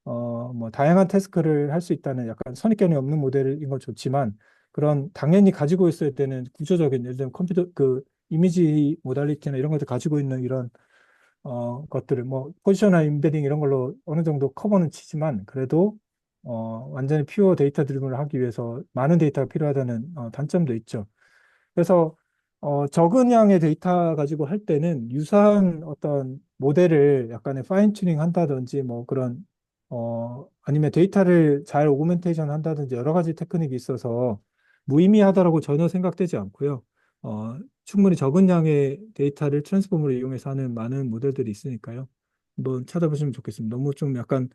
뭐 다양한 태스크를 할 수 있다는 약간 선입견이 없는 모델인 건 좋지만, 그런 당연히 가지고 있어야 되는 구조적인, 예를 들면 컴퓨터, 이미지 모달리티나 이런 것들 가지고 있는 이런, 것들을 뭐 포지셔널 임베딩 이런 걸로 어느 정도 커버는 치지만, 그래도, 완전히 퓨어 데이터 드리븐을 하기 위해서 많은 데이터가 필요하다는 단점도 있죠. 그래서 적은 양의 데이터 가지고 할 때는 유사한 어떤 모델을 약간의 파인 튜닝 한다든지 뭐 그런 아니면 데이터를 잘 오그멘테이션 한다든지 여러 가지 테크닉이 있어서 무의미하다라고 전혀 생각되지 않고요. 충분히 적은 양의 데이터를 트랜스포머를 이용해서 하는 많은 모델들이 있으니까요. 한번 찾아보시면 좋겠습니다. 너무 좀 약간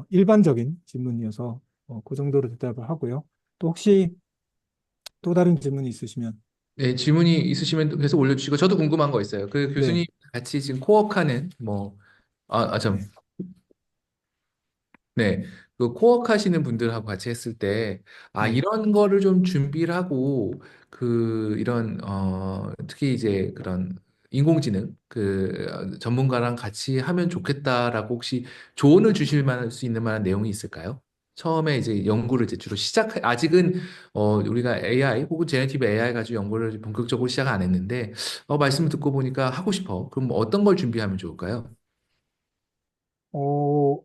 일반적인 질문이어서 그 정도로 대답을 하고요. 또 혹시 또 다른 질문이 있으시면 네, 질문이 있으시면 계속 올려주시고 저도 궁금한 거 있어요. 그 네, 교수님 같이 지금 코워크하는 뭐 참. 네, 네. 그 코워크 하시는 분들하고 같이 했을 때, 네. 이런 거를 좀 준비를 하고, 이런, 특히 이제 그런 인공지능, 전문가랑 같이 하면 좋겠다라고 혹시 조언을 주실 만한 수 있는 만한 내용이 있을까요? 처음에 이제 연구를 이제 주로 아직은, 우리가 AI 혹은 제네티브 AI 가지고 연구를 본격적으로 시작 안 했는데, 말씀을 듣고 보니까 하고 싶어. 그럼 뭐 어떤 걸 준비하면 좋을까요? 어,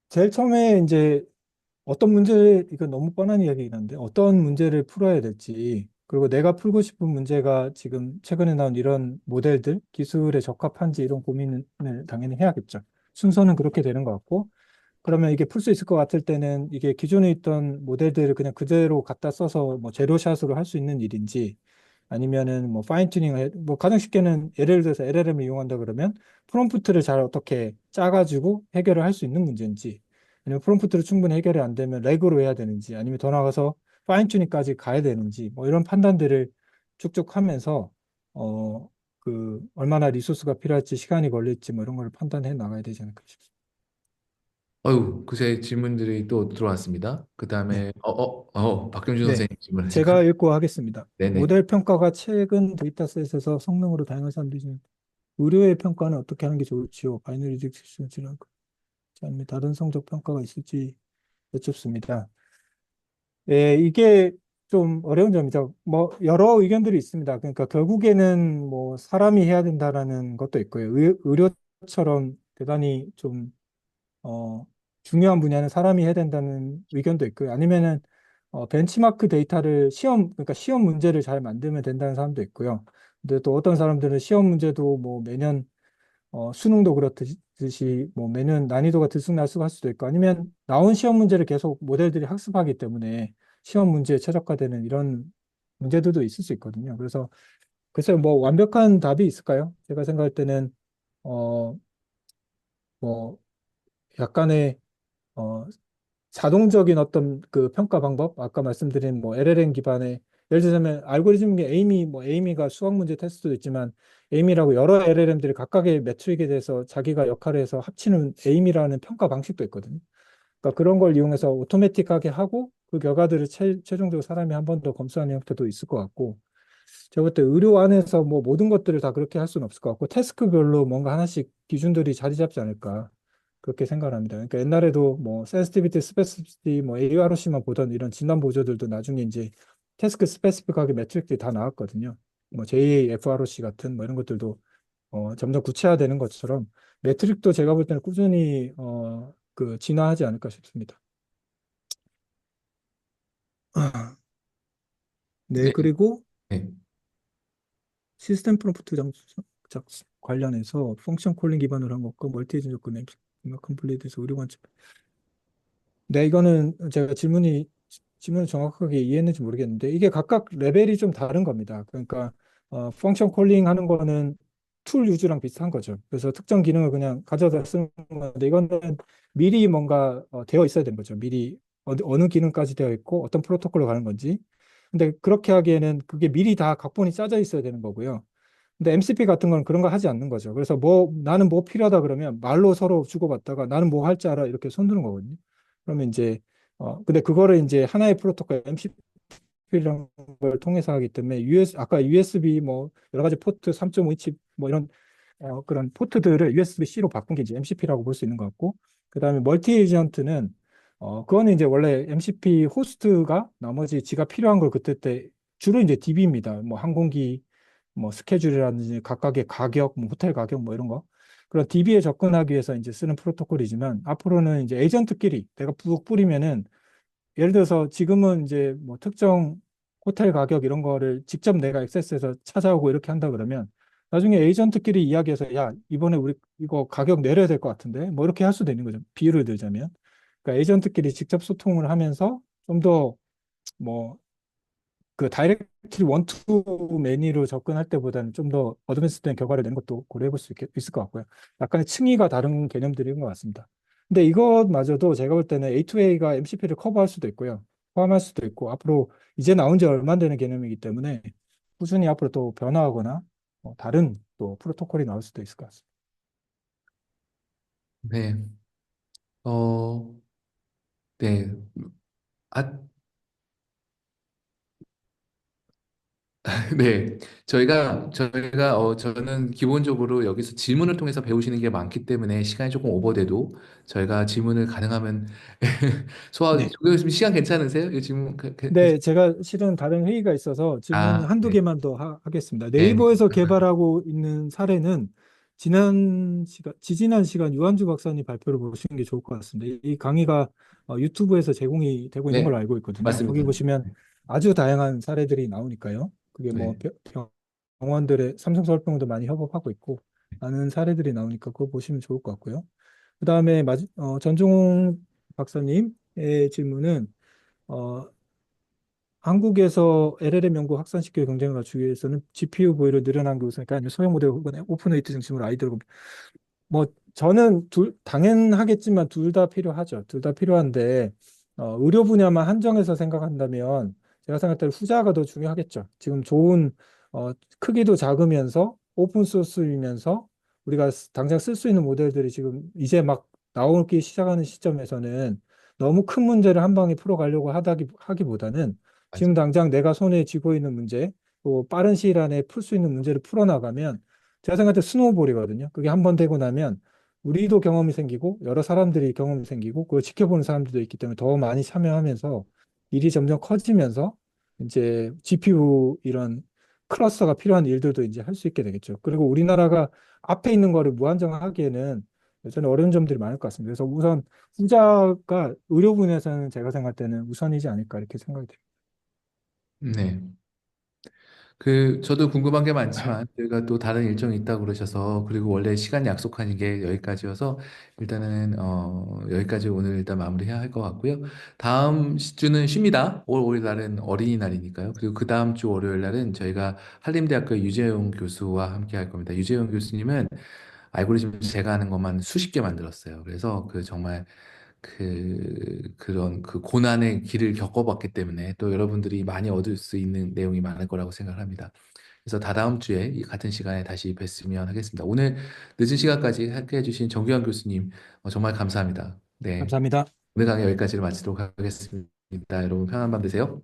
제일 처음에 이제 어떤 문제, 이건 너무 뻔한 이야기긴 한데, 어떤 문제를 풀어야 될지, 그리고 내가 풀고 싶은 문제가 지금 최근에 나온 이런 모델들, 기술에 적합한지 이런 고민을 당연히 해야겠죠. 순서는 그렇게 되는 것 같고, 그러면 이게 풀 수 있을 것 같을 때는 이게 기존에 있던 모델들을 그냥 그대로 갖다 써서 뭐 제로샷으로 할 수 있는 일인지 아니면은 뭐 파인 튜닝을 뭐 가장 쉽게는 예를 들어서 LLM을 이용한다 그러면 프롬프트를 잘 어떻게 짜가지고 해결을 할 수 있는 문제인지 아니면 프롬프트를 충분히 해결이 안 되면 렉으로 해야 되는지 아니면 더 나가서 파인 튜닝까지 가야 되는지 뭐 이런 판단들을 쭉쭉 하면서 어 얼마나 리소스가 필요할지 시간이 걸릴지 뭐 이런 걸 판단해 나가야 되지 않을까 싶습니다. 어유, 그새 질문들이 또 들어왔습니다. 그 네. 다음에, 박경준 네. 선생님 질문하실까요? 제가 읽고 하겠습니다. 네네. 모델 평가가 최근 데이터셋에서 성능으로 다양한 사람들이 지금 의료의 평가는 어떻게 하는 게 좋을지요? 바이너리 딕션이나 아니면 다른 성적 평가가 있을지 여쭙습니다. 예, 이게 좀 어려운 점이죠. 뭐 여러 의견들이 있습니다. 그러니까 결국에는 뭐 사람이 해야 된다라는 것도 있고요. 의료처럼 대단히 좀 어, 중요한 분야는 사람이 해야 된다는 의견도 있고요. 아니면은 벤치마크 데이터를 그러니까 시험 문제를 잘 만들면 된다는 사람도 있고요. 근데 또 어떤 사람들은 시험 문제도 뭐 매년 수능도 그렇듯이 뭐 매년 난이도가 들쑥날쑥할 수도 있고 아니면 나온 시험 문제를 계속 모델들이 학습하기 때문에 시험 문제에 최적화되는 이런 문제들도 있을 수 있거든요. 그래서 글쎄요, 뭐 완벽한 답이 있을까요? 제가 생각할 때는 어, 뭐 약간의 어, 자동적인 어떤 그 평가 방법, 아까 말씀드린 뭐 LLM 기반의 예를 들자면 알고리즘 중에 에이미가 수학 문제 테스트도 있지만 에이미라고 여러 LLM들이 각각의 매트릭에 대해서 자기가 역할을 해서 합치는 에이미라는 평가 방식도 있거든요. 그러니까 그런 걸 이용해서 오토매틱하게 하고 그 결과들을 최종적으로 사람이 한 번 더 검수하는 형태도 있을 것 같고 제가 볼 때 의료 안에서 뭐 모든 것들을 다 그렇게 할 수는 없을 것 같고 태스크별로 뭔가 하나씩 기준들이 자리 잡지 않을까 그렇게 생각합니다. 그러니까 옛날에도 뭐 센시티비티, 스페시피티, 뭐 AROC만 보던 이런 진단 보조들도 나중에 이제 태스크 스페시픽하게 매트릭들이 다 나왔거든요. 뭐 JAFROC 같은 뭐 이런 것들도 점점 구체화되는 것처럼 매트릭도 제가 볼 때는 꾸준히 진화하지 않을까 싶습니다. 네, 네. 그리고 네. 시스템 프롬프트 작성 관련해서 펑션 콜링 기반으로 한 것과 멀티 에이전트 조건 컴플리트에서 의료 관점. 네, 이거는 제가 질문을 정확하게 이해했는지 모르겠는데 이게 각각 레벨이 좀 다른 겁니다. 그러니까 펑션 콜링 하는 거는 툴 유즈랑 비슷한 거죠. 그래서 특정 기능을 그냥 가져다 쓰는 건데 이거는 미리 뭔가 되어 있어야 되는 거죠. 미리 어느 기능까지 되어 있고 어떤 프로토콜로 가는 건지. 근데 그렇게 하기에는 그게 미리 다 각본이 짜져 있어야 되는 거고요. 근데 MCP 같은 건 그런 거 하지 않는 거죠. 그래서 뭐 나는 뭐 필요하다 그러면 말로 서로 주고받다가 나는 뭐 할 줄 알아 이렇게 손드는 거거든요. 그러면 이제 근데 그거를 이제 하나의 프로토콜 MCP라는 걸 통해서 하기 때문에 아까 USB 뭐 여러 가지 포트 3.5 칩 뭐 이런 그런 포트들을 USB-C로 바꾼 게 이제 MCP라고 볼 수 있는 것 같고 그다음에 멀티 에이전트는 그거는 이제 원래 MCP 호스트가 나머지 지가 필요한 걸 그때 때 주로 이제 DB입니다. 뭐 항공기 뭐 스케줄이라든지 각각의 가격, 뭐 호텔 가격 뭐 이런 거 그런 DB에 접근하기 위해서 이제 쓰는 프로토콜이지만 앞으로는 이제 에이전트끼리 내가 푹 뿌리면은 예를 들어서 지금은 이제 뭐 특정 호텔 가격 이런 거를 직접 내가 액세스해서 찾아오고 이렇게 한다 그러면 나중에 에이전트끼리 이야기해서 야 이번에 우리 이거 가격 내려야 될 것 같은데 뭐 이렇게 할 수도 있는 거죠. 비유를 들자면 그러니까 에이전트끼리 직접 소통을 하면서 좀 더 뭐 그 다이렉트리 원투 매니로 접근할 때보다는 좀 더 어드밴스된 결과를 내는 것도 고려해 볼 수 있을 것 같고요. 약간의 층위가 다른 개념들인 것 같습니다. 근데 이것마저도 제가 볼 때는 A2A가 MCP를 커버할 수도 있고요. 포함할 수도 있고 앞으로 이제 나온 지 얼마 안 되는 개념이기 때문에 꾸준히 앞으로 또 변화하거나 다른 또 프로토콜이 나올 수도 있을 것 같습니다. 네. 어, 네. 아, 네. 저는 기본적으로 여기서 질문을 통해서 배우시는 게 많기 때문에 시간이 조금 오버돼도 저희가 질문을 가능하면 네. 조교수님 시간 괜찮으세요? 이 질문, 네, 제가 실은 다른 회의가 있어서 질문 한두 네. 개만 더 하겠습니다. 네. 네. 네이버에서 개발하고 있는 사례는 지지난 시간 유한주 박사님 발표를 보시는 게 좋을 것 같습니다. 이 강의가 유튜브에서 제공이 되고 있는 걸로 네. 알고 있거든요. 거기 맞습니다. 보시면 아주 다양한 사례들이 나오니까요. 그게 뭐 네. 병원들의 삼성서울병원도 많이 협업하고 있고 많은 사례들이 나오니까 그거 보시면 좋을 것 같고요. 그다음에 전종훈 박사님의 질문은 어, 한국에서 LLM 연구 확산시켜 경쟁을 갖추기 위해서는 GPU 보유를 늘어난 게 우선일까요? 아니면 소형 모델 혹은 오픈웨이트 중심으로 아이들을 뭐 저는 당연하겠지만 둘 다 필요하죠. 둘 다 필요한데 의료 분야만 한정해서 생각한다면 제가 생각할 때 후자가 더 중요하겠죠. 지금 좋은 크기도 작으면서 오픈 소스이면서 우리가 당장 쓸 수 있는 모델들이 지금 이제 막 나오기 시작하는 시점에서는 너무 큰 문제를 한 방에 풀어가려고 하기보다는 지금 맞아요. 당장 내가 손에 쥐고 있는 문제, 또 빠른 시일 안에 풀 수 있는 문제를 풀어나가면 제가 생각할 때 스노우볼이거든요. 그게 한 번 되고 나면 우리도 경험이 생기고 여러 사람들이 경험이 생기고 그걸 지켜보는 사람들도 있기 때문에 더 많이 참여하면서 일이 점점 커지면서 이제 GPU 이런 클러스터가 필요한 일들도 이제 할 수 있게 되겠죠. 그리고 우리나라가 앞에 있는 거를 무한정하기에는 여전히 어려운 점들이 많을 것 같습니다. 그래서 우선 후자가 의료 분야에서는 제가 생각할 때는 우선이지 않을까 이렇게 생각이 됩니다. 네. 저도 궁금한 게 많지만, 저희가 또 다른 일정이 있다고 그러셔서, 그리고 원래 시간 약속한 게 여기까지여서, 일단은, 여기까지 오늘 일단 마무리해야 할 것 같고요. 다음 주는 쉽니다. 5월 5일 날은 어린이날이니까요. 그리고 그 다음 주 월요일 날은 저희가 한림대학교 유재용 교수와 함께 할 겁니다. 유재용 교수님은 알고리즘 제가 하는 것만 수십 개 만들었어요. 그래서 정말 그런 고난의 길을 겪어봤기 때문에 또 여러분들이 많이 얻을 수 있는 내용이 많을 거라고 생각을 합니다. 그래서 다다음 주에 이 같은 시간에 다시 뵀으면 하겠습니다. 오늘 늦은 시간까지 함께 해주신 정규환 교수님 정말 감사합니다. 네. 감사합니다. 오늘 강의 여기까지로 마치도록 하겠습니다. 여러분 편한 밤 되세요.